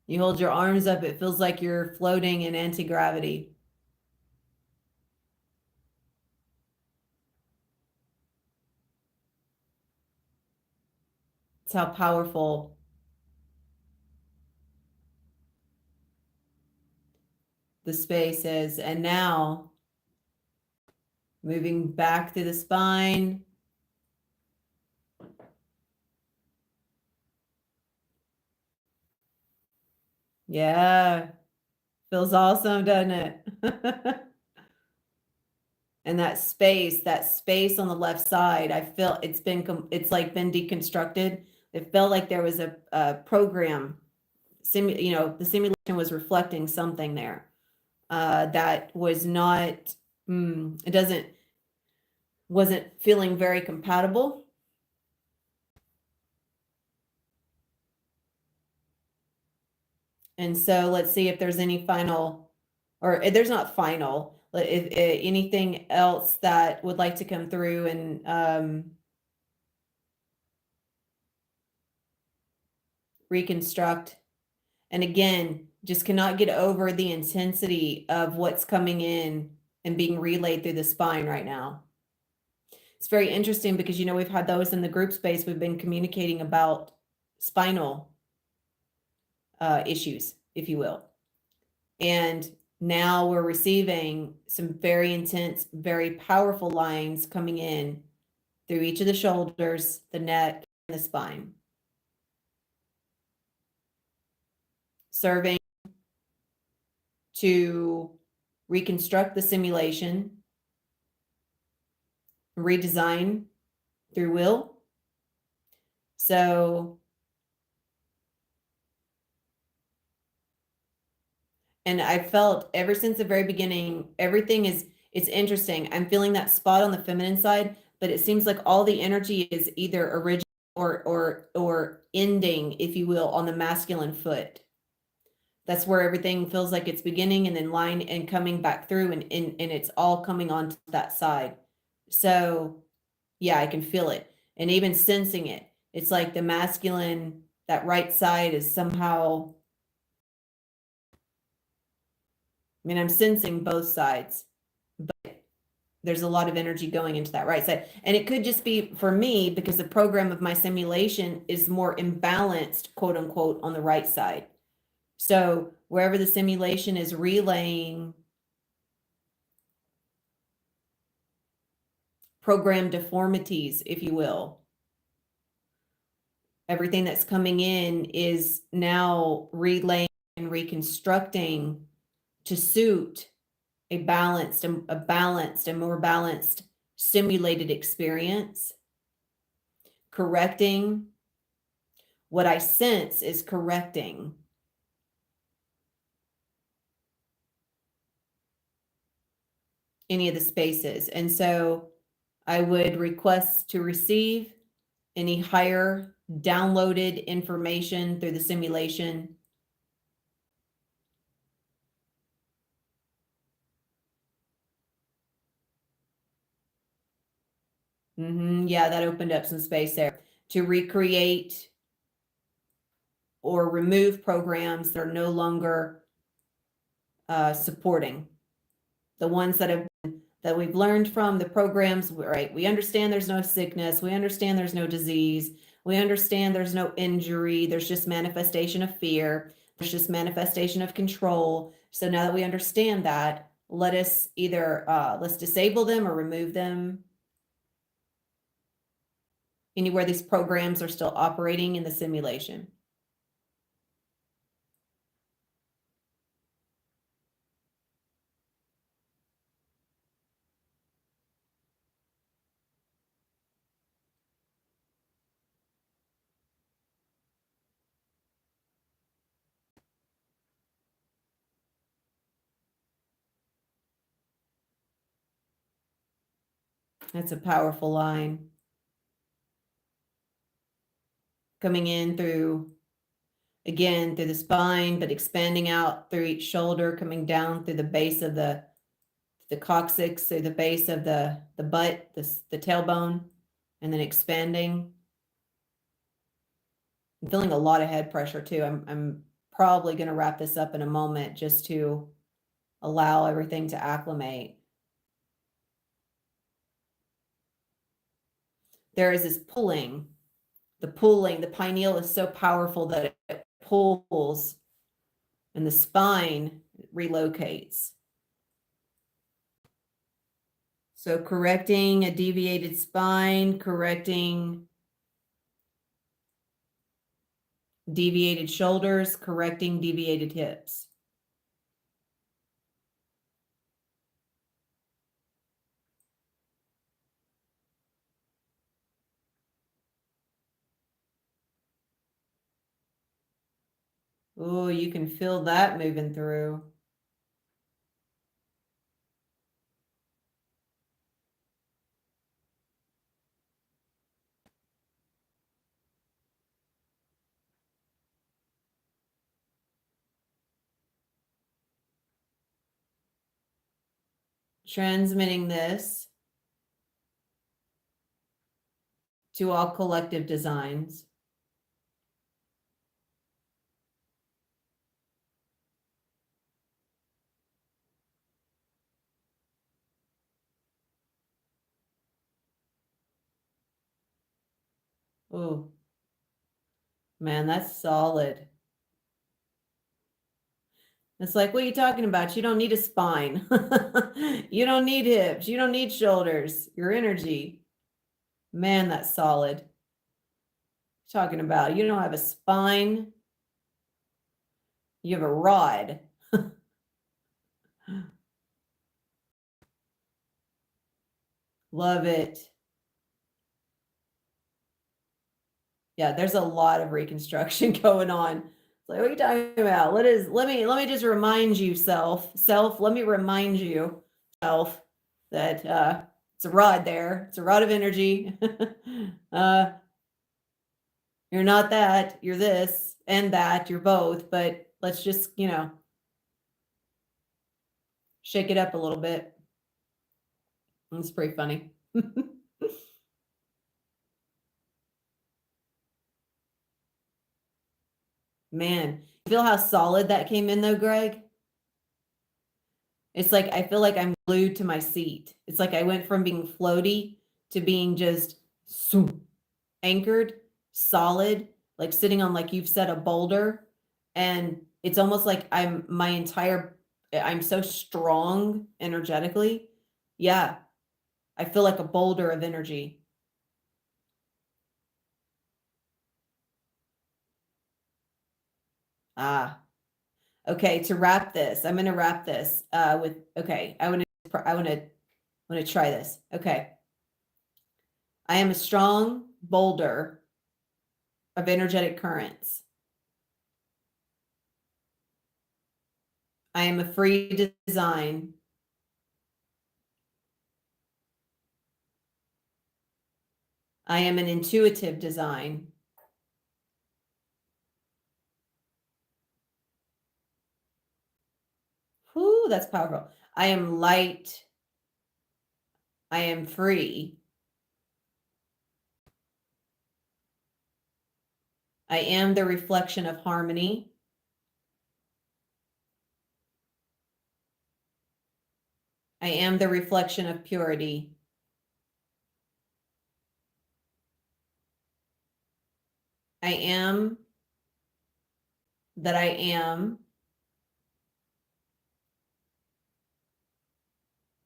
You hold your arms up, it feels like you're floating in anti-gravity. It's how powerful the space is. And now moving back through the spine. Yeah, feels awesome, doesn't it? And that space on the left side, I feel it's like been deconstructed. It felt like there was a program, the simulation was reflecting something there that was not, it wasn't feeling very compatible. And so let's see if there's any final, or there's not final, if anything else that would like to come through and reconstruct. And again, just cannot get over the intensity of what's coming in and being relayed through the spine right now. It's very interesting because, we've had those in the group space. We've been communicating about spinal issues, if you will. And now we're receiving some very intense, very powerful lines coming in through each of the shoulders, the neck, and the spine, serving to reconstruct the simulation, redesign through will. So, and I felt ever since the very beginning, everything it's interesting. I'm feeling that spot on the feminine side, but it seems like all the energy is either original or ending, if you will, on the masculine foot. That's where everything feels like it's beginning and then line and coming back through and it's all coming onto that side. So yeah, I can feel it and even sensing it. It's like the masculine, that right side is somehow, I'm sensing both sides, but there's a lot of energy going into that right side. And it could just be for me because the program of my simulation is more imbalanced, quote unquote, on the right side. So wherever the simulation is relaying program deformities, if you will, everything that's coming in is now relaying and reconstructing to suit a balanced and more balanced simulated experience, correcting what I sense is correcting any of the spaces. And so I would request to receive any higher downloaded information through the simulation. Yeah, that opened up some space there to recreate or remove programs that are no longer supporting. The ones that we've learned from the programs, right? We understand there's no sickness. We understand there's no disease. We understand there's no injury. There's just manifestation of fear. There's just manifestation of control. So now that we understand that, let us either let's disable them or remove them anywhere these programs are still operating in the simulation. That's a powerful line. Coming in through, again, through the spine, but expanding out through each shoulder, coming down through the base of the coccyx, through the base of the butt, the tailbone, and then expanding. I'm feeling a lot of head pressure too. I'm probably going to wrap this up in a moment just to allow everything to acclimate. There is this pulling. The pineal is so powerful that it pulls and the spine relocates. So correcting a deviated spine, correcting deviated shoulders, correcting deviated hips. Oh, you can feel that moving through. Transmitting this to all collective designs. Oh, man, that's solid. It's like, what are you talking about? You don't need a spine. You don't need hips. You don't need shoulders. Your energy. Man, that's solid. Talking about, you don't have a spine. You have a rod. Love it. Yeah, there's a lot of reconstruction going on. Like, what are you talking about? Let me just remind you, let me remind you, self, that it's a rod there. It's a rod of energy. uh you're not that, you're this and that, you're both, but let's just, shake it up a little bit. It's pretty funny. Man, feel how solid that came in though, Greg? It's like I feel like I'm glued to my seat. It's like I went from being floaty to being just anchored, solid, like sitting on, like you've said, a boulder. And it's almost like I'm so strong energetically. Yeah, I feel like a boulder of energy. Ah, okay. To wrap this, I'm going to wrap this with, okay, I want to try this. Okay. I am a strong boulder of energetic currents. I am a free design. I am an intuitive design. Whoo, that's powerful. I am light. I am free. I am the reflection of harmony. I am the reflection of purity. I am that I am.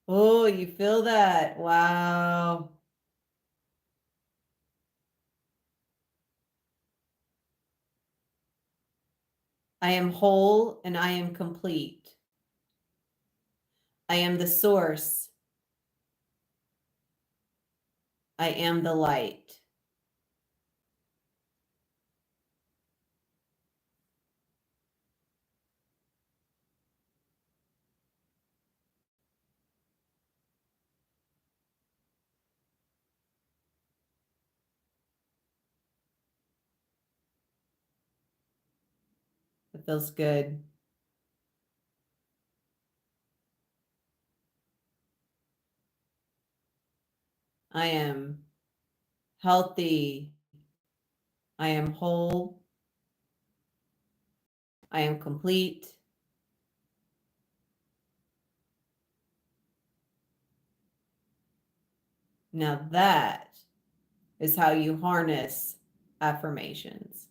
Oh, you feel that? Wow. I am whole and I am complete. I am the source. I am the light. It feels good. I am healthy. I am whole. I am complete. Now that is how you harness affirmations.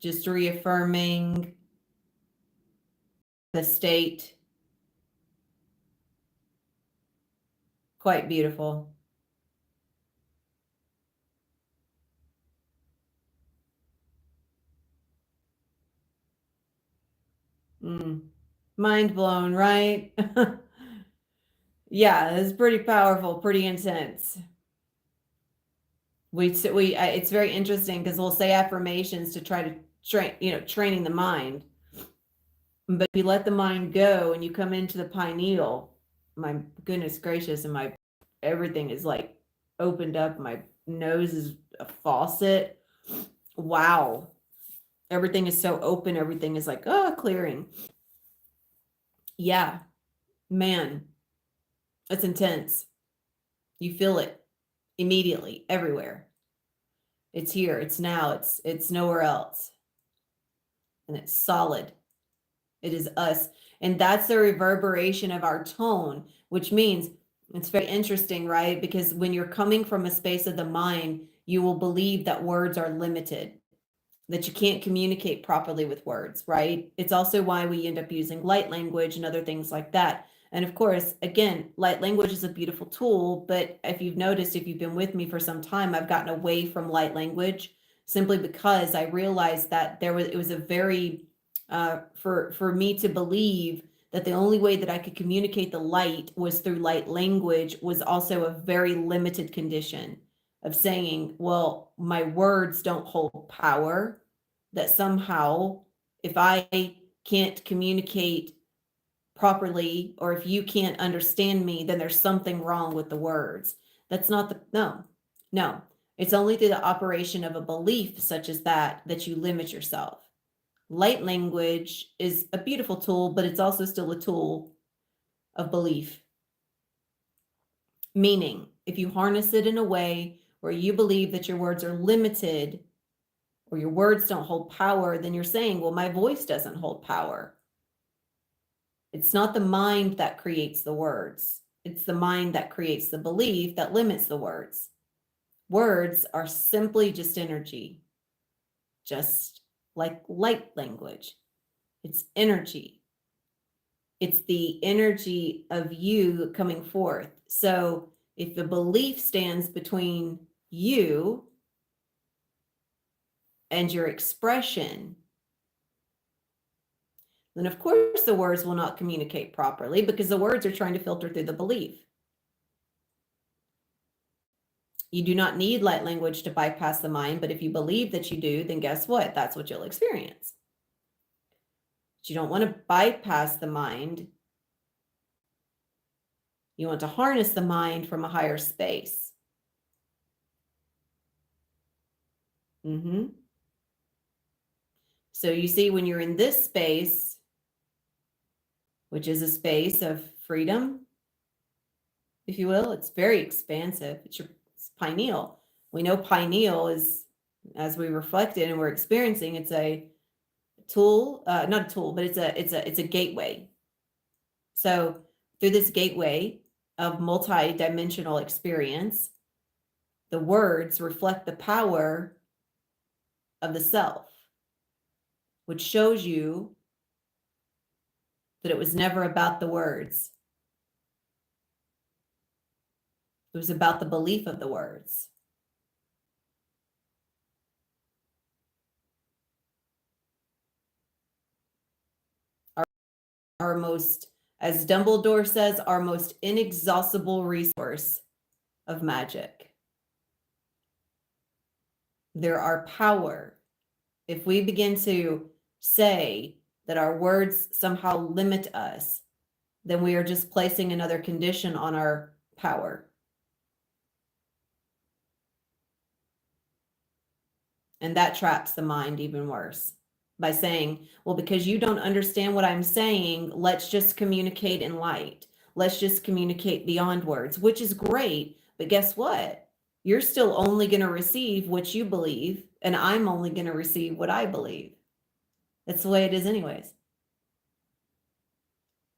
Just reaffirming the state. Quite beautiful. Mind blown, right? Yeah, it's pretty powerful, pretty intense. It's very interesting because we'll say affirmations to try to training the mind. But if you let the mind go and you come into the pineal, my goodness gracious, and my everything is like opened up. My nose is a faucet. Wow. Everything is so open. Everything is like, clearing. Yeah, man, it's intense. You feel it immediately everywhere. It's here, it's now, it's nowhere else. And it's solid. It is us. And that's the reverberation of our tone, which means it's very interesting, right? Because when you're coming from a space of the mind, you will believe that words are limited, that you can't communicate properly with words, right? It's also why we end up using light language and other things like that. And of course, again, light language is a beautiful tool, but if you've noticed, if you've been with me for some time, I've gotten away from light language simply because I realized that it was a very, for me to believe that the only way that I could communicate the light was through light language was also a very limited condition of saying, well, my words don't hold power, that somehow if I can't communicate properly, or if you can't understand me, then there's something wrong with the words. That's not no. It's only through the operation of a belief such as that you limit yourself. Light language is a beautiful tool, but it's also still a tool of belief. Meaning, if you harness it in a way where you believe that your words are limited or your words don't hold power, then you're saying, well, my voice doesn't hold power. It's not the mind that creates the words. It's the mind that creates the belief that limits the words. Words are simply just energy, just like light language. It's energy. It's the energy of you coming forth. So if the belief stands between you and your expression, then of course the words will not communicate properly because the words are trying to filter through the belief. You do not need light language to bypass the mind, but if you believe that you do, then guess what? That's what you'll experience. But you don't want to bypass the mind. You want to harness the mind from a higher space. So you see, when you're in this space, which is a space of freedom, if you will, it's very expansive. It's pineal. We know pineal is as we reflected and we're experiencing, it's a tool, not a tool, but it's a gateway. So through this gateway of multi-dimensional experience, the words reflect the power of the self, which shows you that it was never about the words. It was about the belief of the words. Our most, as Dumbledore says, our most inexhaustible resource of magic. There are power. If we begin to say that our words somehow limit us, then we are just placing another condition on our power. And that traps the mind even worse by saying, well, because you don't understand what I'm saying, let's just communicate in light. Let's just communicate beyond words, which is great. But guess what? You're still only going to receive what you believe, and I'm only going to receive what I believe. That's the way it is anyways.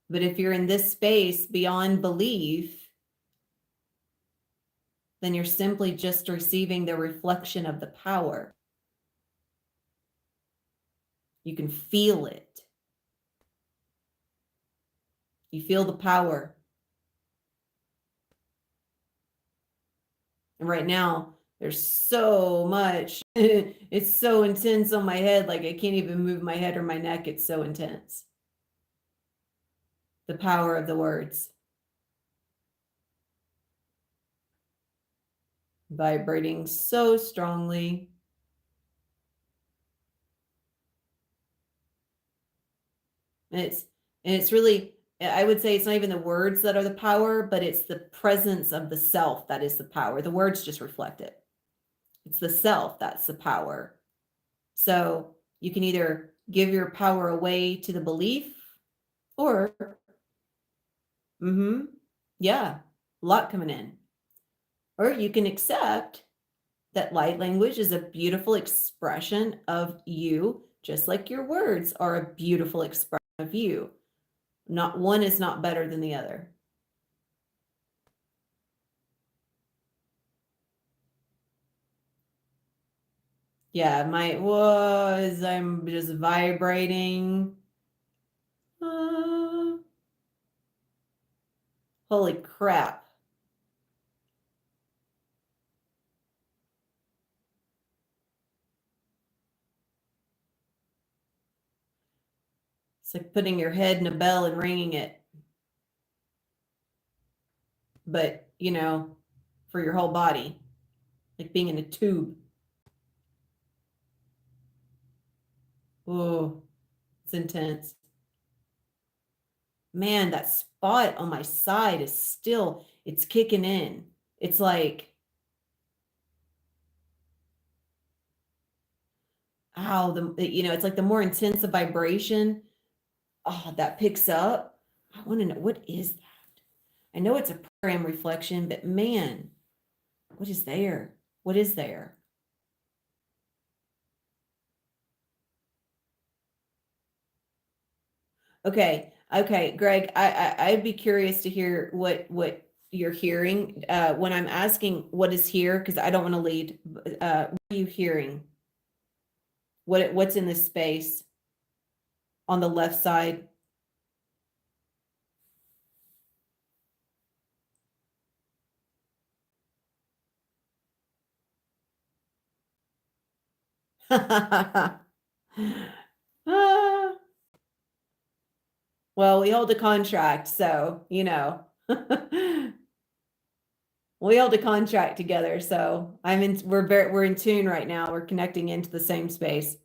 But if you're in this space beyond belief, then you're simply just receiving the reflection of the power. You can feel it. You feel the power. And right now, there's so much. It's so intense on my head, like I can't even move my head or my neck. It's so intense. The power of the words. Vibrating so strongly. And it's really, I would say it's not even the words that are the power, but it's the presence of the self that is the power. The words just reflect it. It's the self that's the power. So you can either give your power away to the belief or, yeah, a lot coming in. Or you can accept that light language is a beautiful expression of you, just like your words are a beautiful expression of you. Not one is not better than the other. Yeah, my was I'm just vibrating. Holy crap. It's like putting your head in a bell and ringing it. But, for your whole body, like being in a tube. Oh, it's intense. Man, that spot on my side is still, it's kicking in. It's like, ow, it's like the more intense the vibration, that picks up. I want to know, what is that? I know it's a program reflection, but man, what is there? What is there? Okay, Greg, I'd be curious to hear what you're hearing when I'm asking what is here, because I don't want to lead. What are you hearing? What's in this space on the left side? Ah, well, we hold a contract, so we hold a contract together. So we're in tune right now. We're connecting into the same space.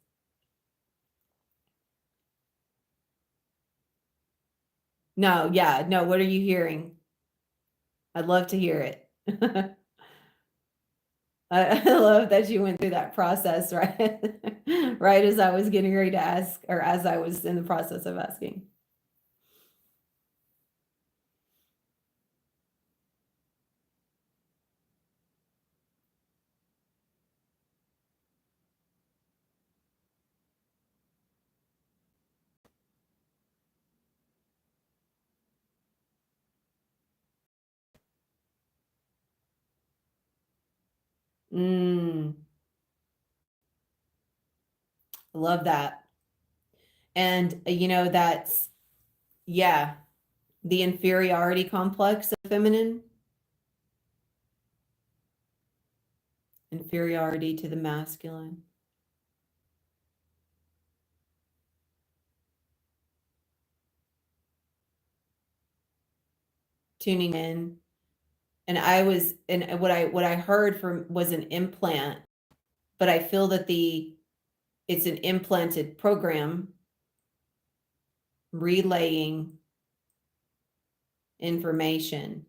No, yeah, no. What are you hearing? I'd love to hear it. I love that you went through that process, right? Right as I was getting ready to ask, or as I was in the process of asking. Mm, I love that. And, that's, yeah, the inferiority complex of feminine, inferiority to the masculine. Tuning in. And what I heard from was an implant, but I feel that it's an implanted program relaying information.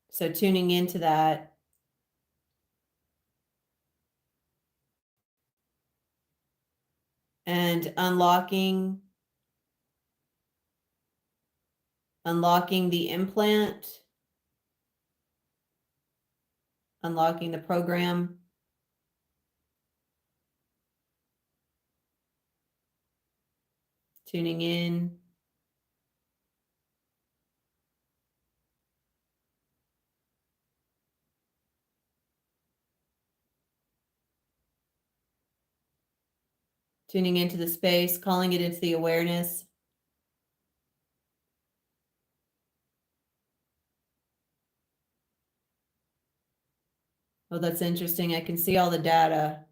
So tuning into that and unlocking the implant, unlocking the program, tuning in, tuning into the space, calling it into the awareness. Oh, that's interesting. I can see all the data.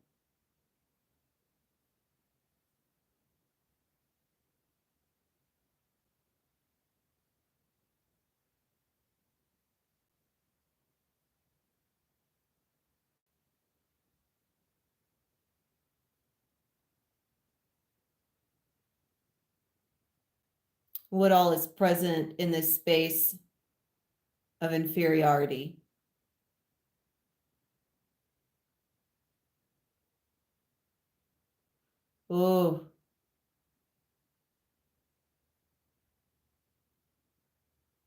What all is present in this space of inferiority. Oh,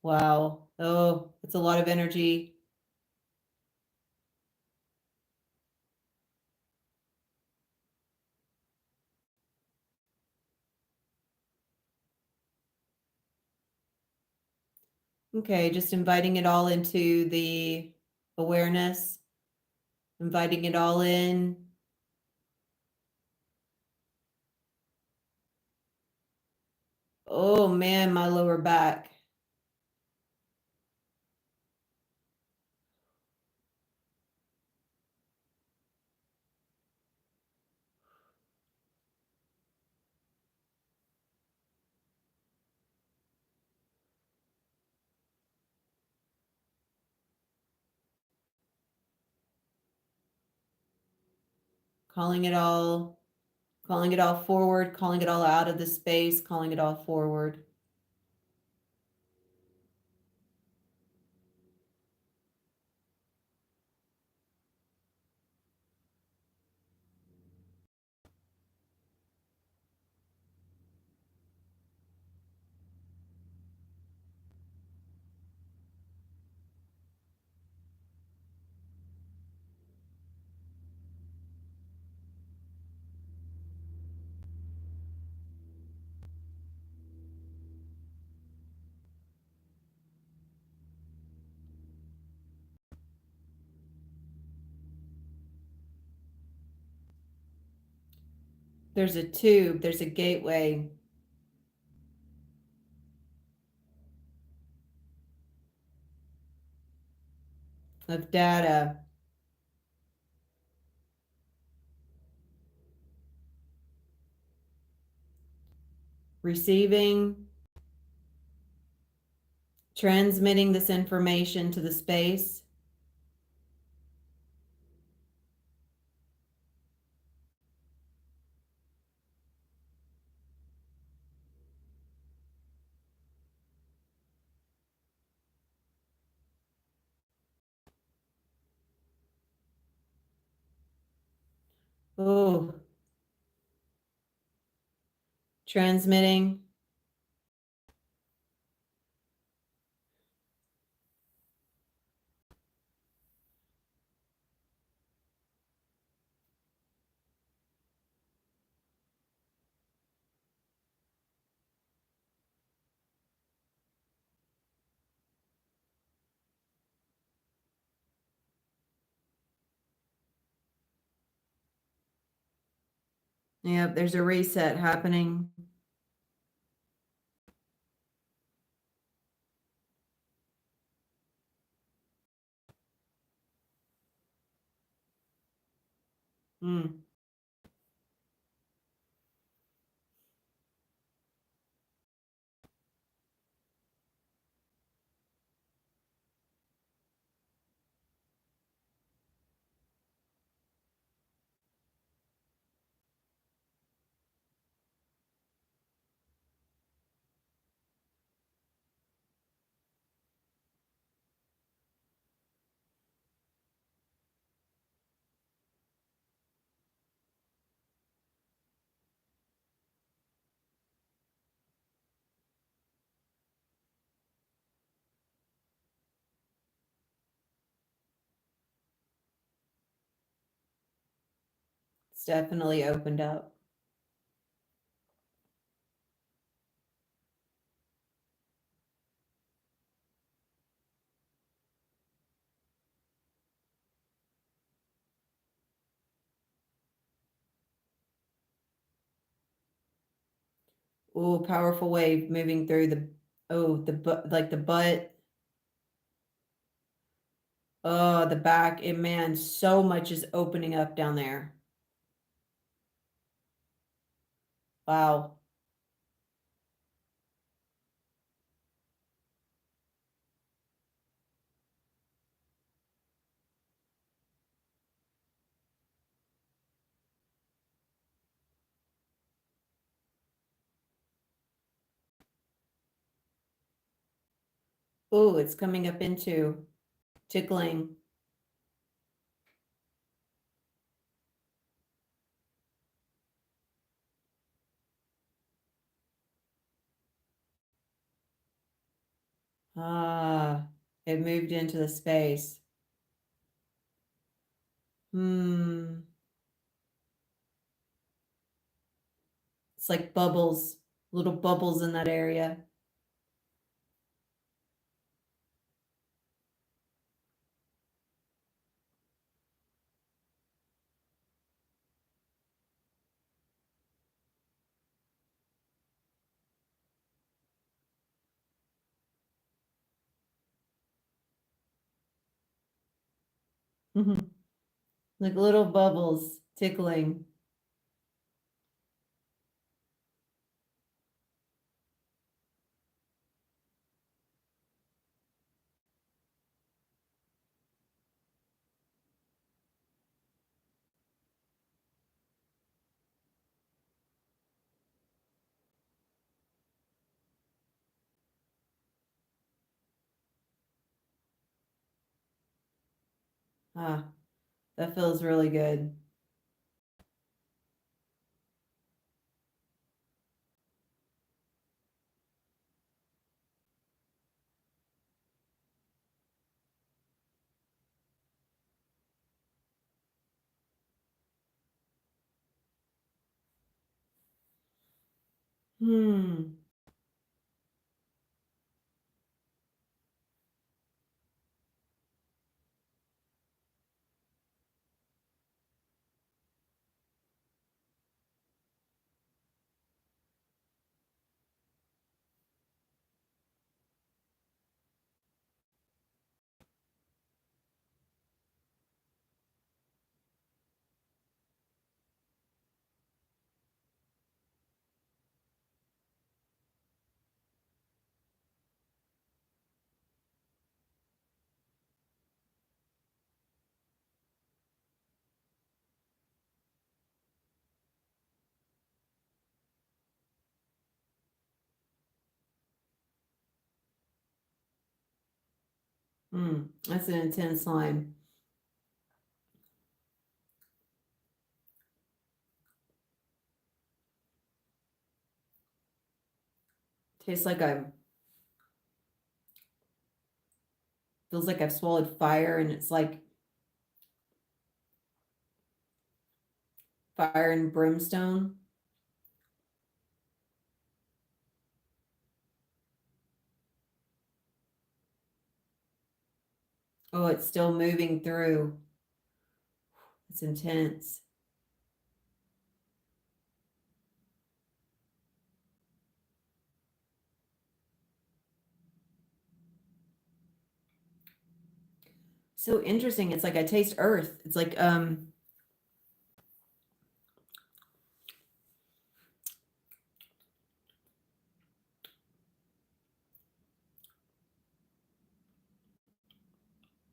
wow. Oh, it's a lot of energy. Okay, just inviting it all into the awareness, inviting it all in. Oh man, my lower back. Calling it all, calling it all forward, calling it all out of the space, calling it all forward. There's a tube, there's a gateway of data, receiving, transmitting this information to the space. Oh, transmitting. Yep, there's a reset happening. Mm, it's definitely opened up. Oh, powerful wave moving through the, oh, the butt, like the butt, oh, the back, and man, so much is opening up down there. Wow. Oh, it's coming up into tickling. Ah, it moved into the space. Hmm. It's like bubbles, little bubbles in that area. Like little bubbles tickling. Ah, that feels really good. Hmm. Hmm. That's an intense lime. Tastes like I'm, feels like I've swallowed fire and it's like fire and brimstone. Oh, it's still moving through. It's intense. So interesting. It's like I taste earth. It's like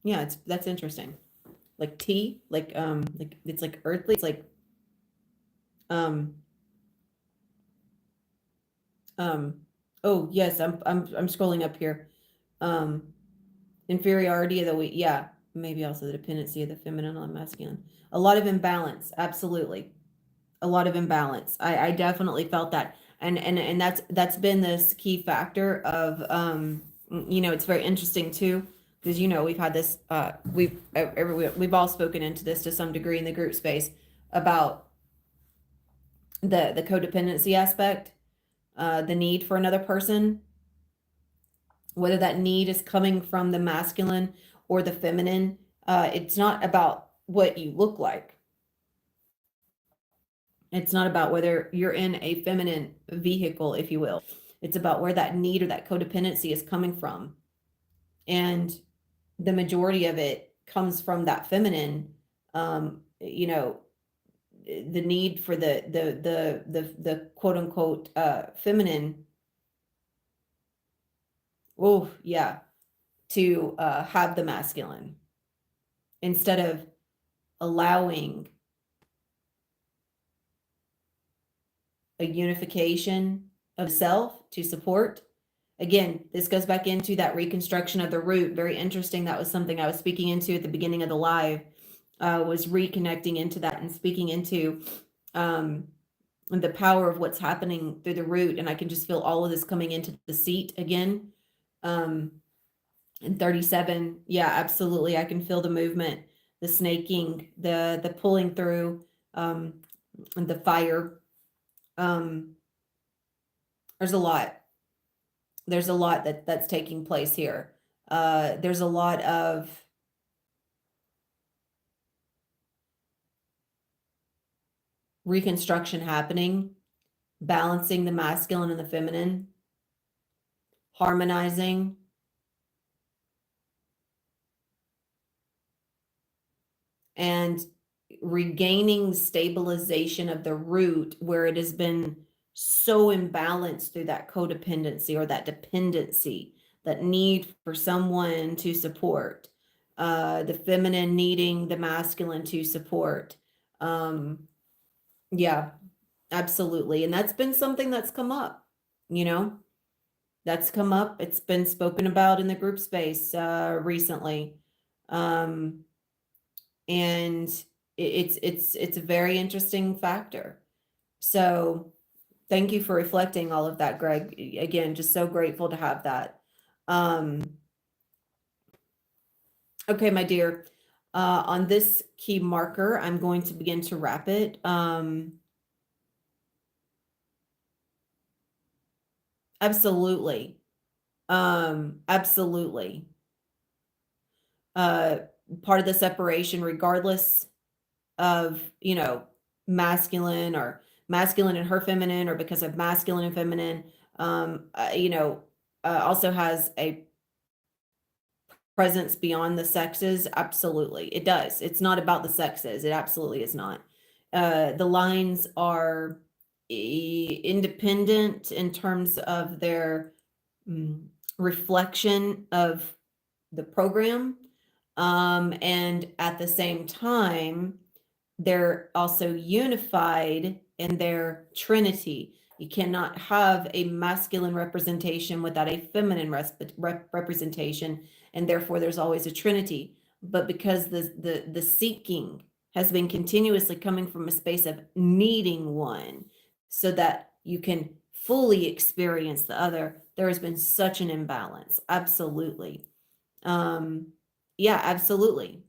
yeah, that's interesting. Like tea, like it's like earthly. It's like um um oh yes, I'm scrolling up here. Um inferiority of the weak, yeah, maybe also the dependency of the feminine on masculine. A lot of imbalance, absolutely. A lot of imbalance. I definitely felt that. And that's been this key factor of it's very interesting too, because we've had this we've all spoken into this to some degree in the group space about the codependency aspect, the need for another person, whether that need is coming from the masculine or the feminine. It's not about what you look like. It's not about whether you're in a feminine vehicle, if you will. It's about where that need or that codependency is coming from. And the majority of it comes from that feminine, the need for the quote unquote feminine. Oh, yeah, to have the masculine instead of allowing a unification of self to support. Again, this goes back into that reconstruction of the root. Very interesting. That was something I was speaking into at the beginning of the live, was reconnecting into that and speaking into the power of what's happening through the root. And I can just feel all of this coming into the seat again. And 37, yeah, absolutely. I can feel the movement, the snaking, the pulling through, and the fire. Um, there's a lot. There's a lot that's taking place here. There's a lot of reconstruction happening, balancing the masculine and the feminine, harmonizing, and regaining stabilization of the root where it has been so imbalanced through that codependency or that dependency, that need for someone to support, the feminine needing the masculine to support. Yeah, absolutely. And that's been something that's come up, you know, that's come up. It's been spoken about in the group space recently. Um, and it's a very interesting factor. So thank you for reflecting all of that, Greg. Again, just so grateful to have that. Um, okay, my dear. On this key marker, I'm going to begin to wrap it. Absolutely. Absolutely. Uh, part of the separation, regardless of, masculine or masculine and her feminine, or because of masculine and feminine, also has a presence beyond the sexes. Absolutely. It does. It's not about the sexes. It absolutely is not. The lines are independent in terms of their reflection of the program. And at the same time, they're also unified in their trinity. You cannot have a masculine representation without a feminine representation, and therefore there's always a trinity. But because the seeking has been continuously coming from a space of needing one so that you can fully experience the other, there has been such an imbalance. Absolutely. Yeah, absolutely.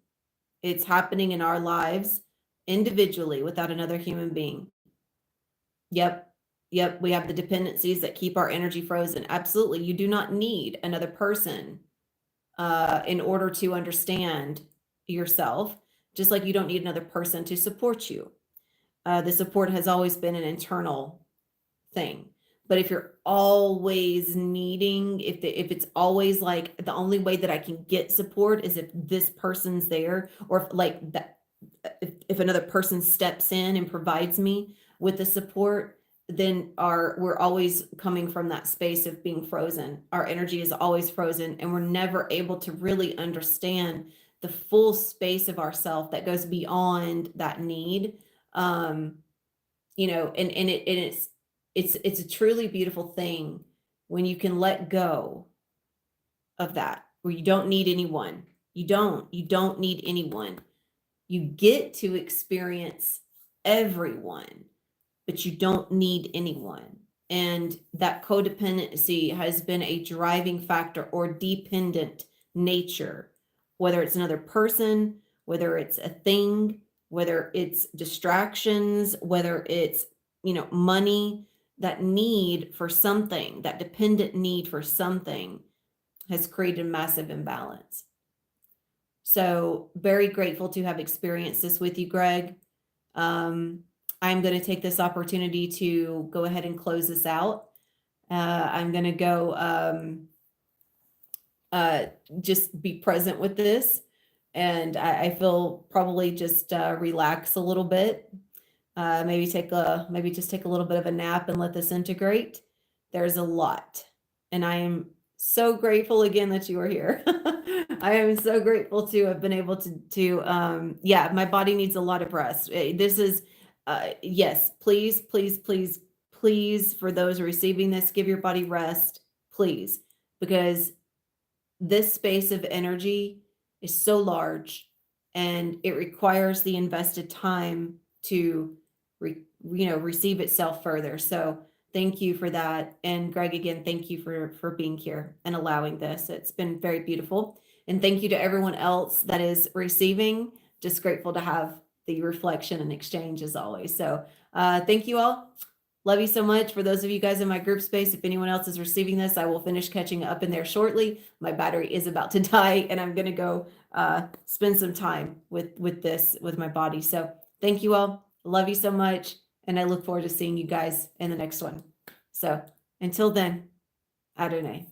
It's happening in our lives individually without another human being. Yep. Yep. We have the dependencies that keep our energy frozen. Absolutely. You do not need another person in order to understand yourself, just like you don't need another person to support you. The support has always been an internal thing. But if you're always needing, if it's always like the only way that I can get support is if this person's there, or if like that, if another person steps in and provides me with the support, then we're always coming from that space of being frozen. Our energy is always frozen, and we're never able to really understand the full space of ourself that goes beyond that need. Um, and it's a truly beautiful thing when you can let go of that, where you don't need anyone. You don't need anyone. You get to experience everyone, but you don't need anyone. And that codependency has been a driving factor, or dependent nature, whether it's another person, whether it's a thing, whether it's distractions, whether it's, money. That need for something, that dependent need for something, has created a massive imbalance. So, very grateful to have experienced this with you, Greg. I'm going to take this opportunity to go ahead and close this out. I'm going to go just be present with this. And I feel probably just relax a little bit. Maybe just take a little bit of a nap and let this integrate. There's a lot. And I am so grateful again that you are here. I am so grateful to have been able to my body needs a lot of rest. This is, yes, please, please, please, please, for those receiving this, give your body rest, please, because this space of energy is so large, and it requires the invested time to receive itself further. So thank you for that. And Greg, again, thank you for being here and allowing this. It's been very beautiful. And thank you to everyone else that is receiving. Just grateful to have the reflection and exchange as always. So thank you all. Love you so much. For those of you guys in my group space, if anyone else is receiving this, I will finish catching up in there shortly. My battery is about to die, and I'm going to go spend some time with my body. So thank you all. Love you so much. And I look forward to seeing you guys in the next one. So until then, Adonai.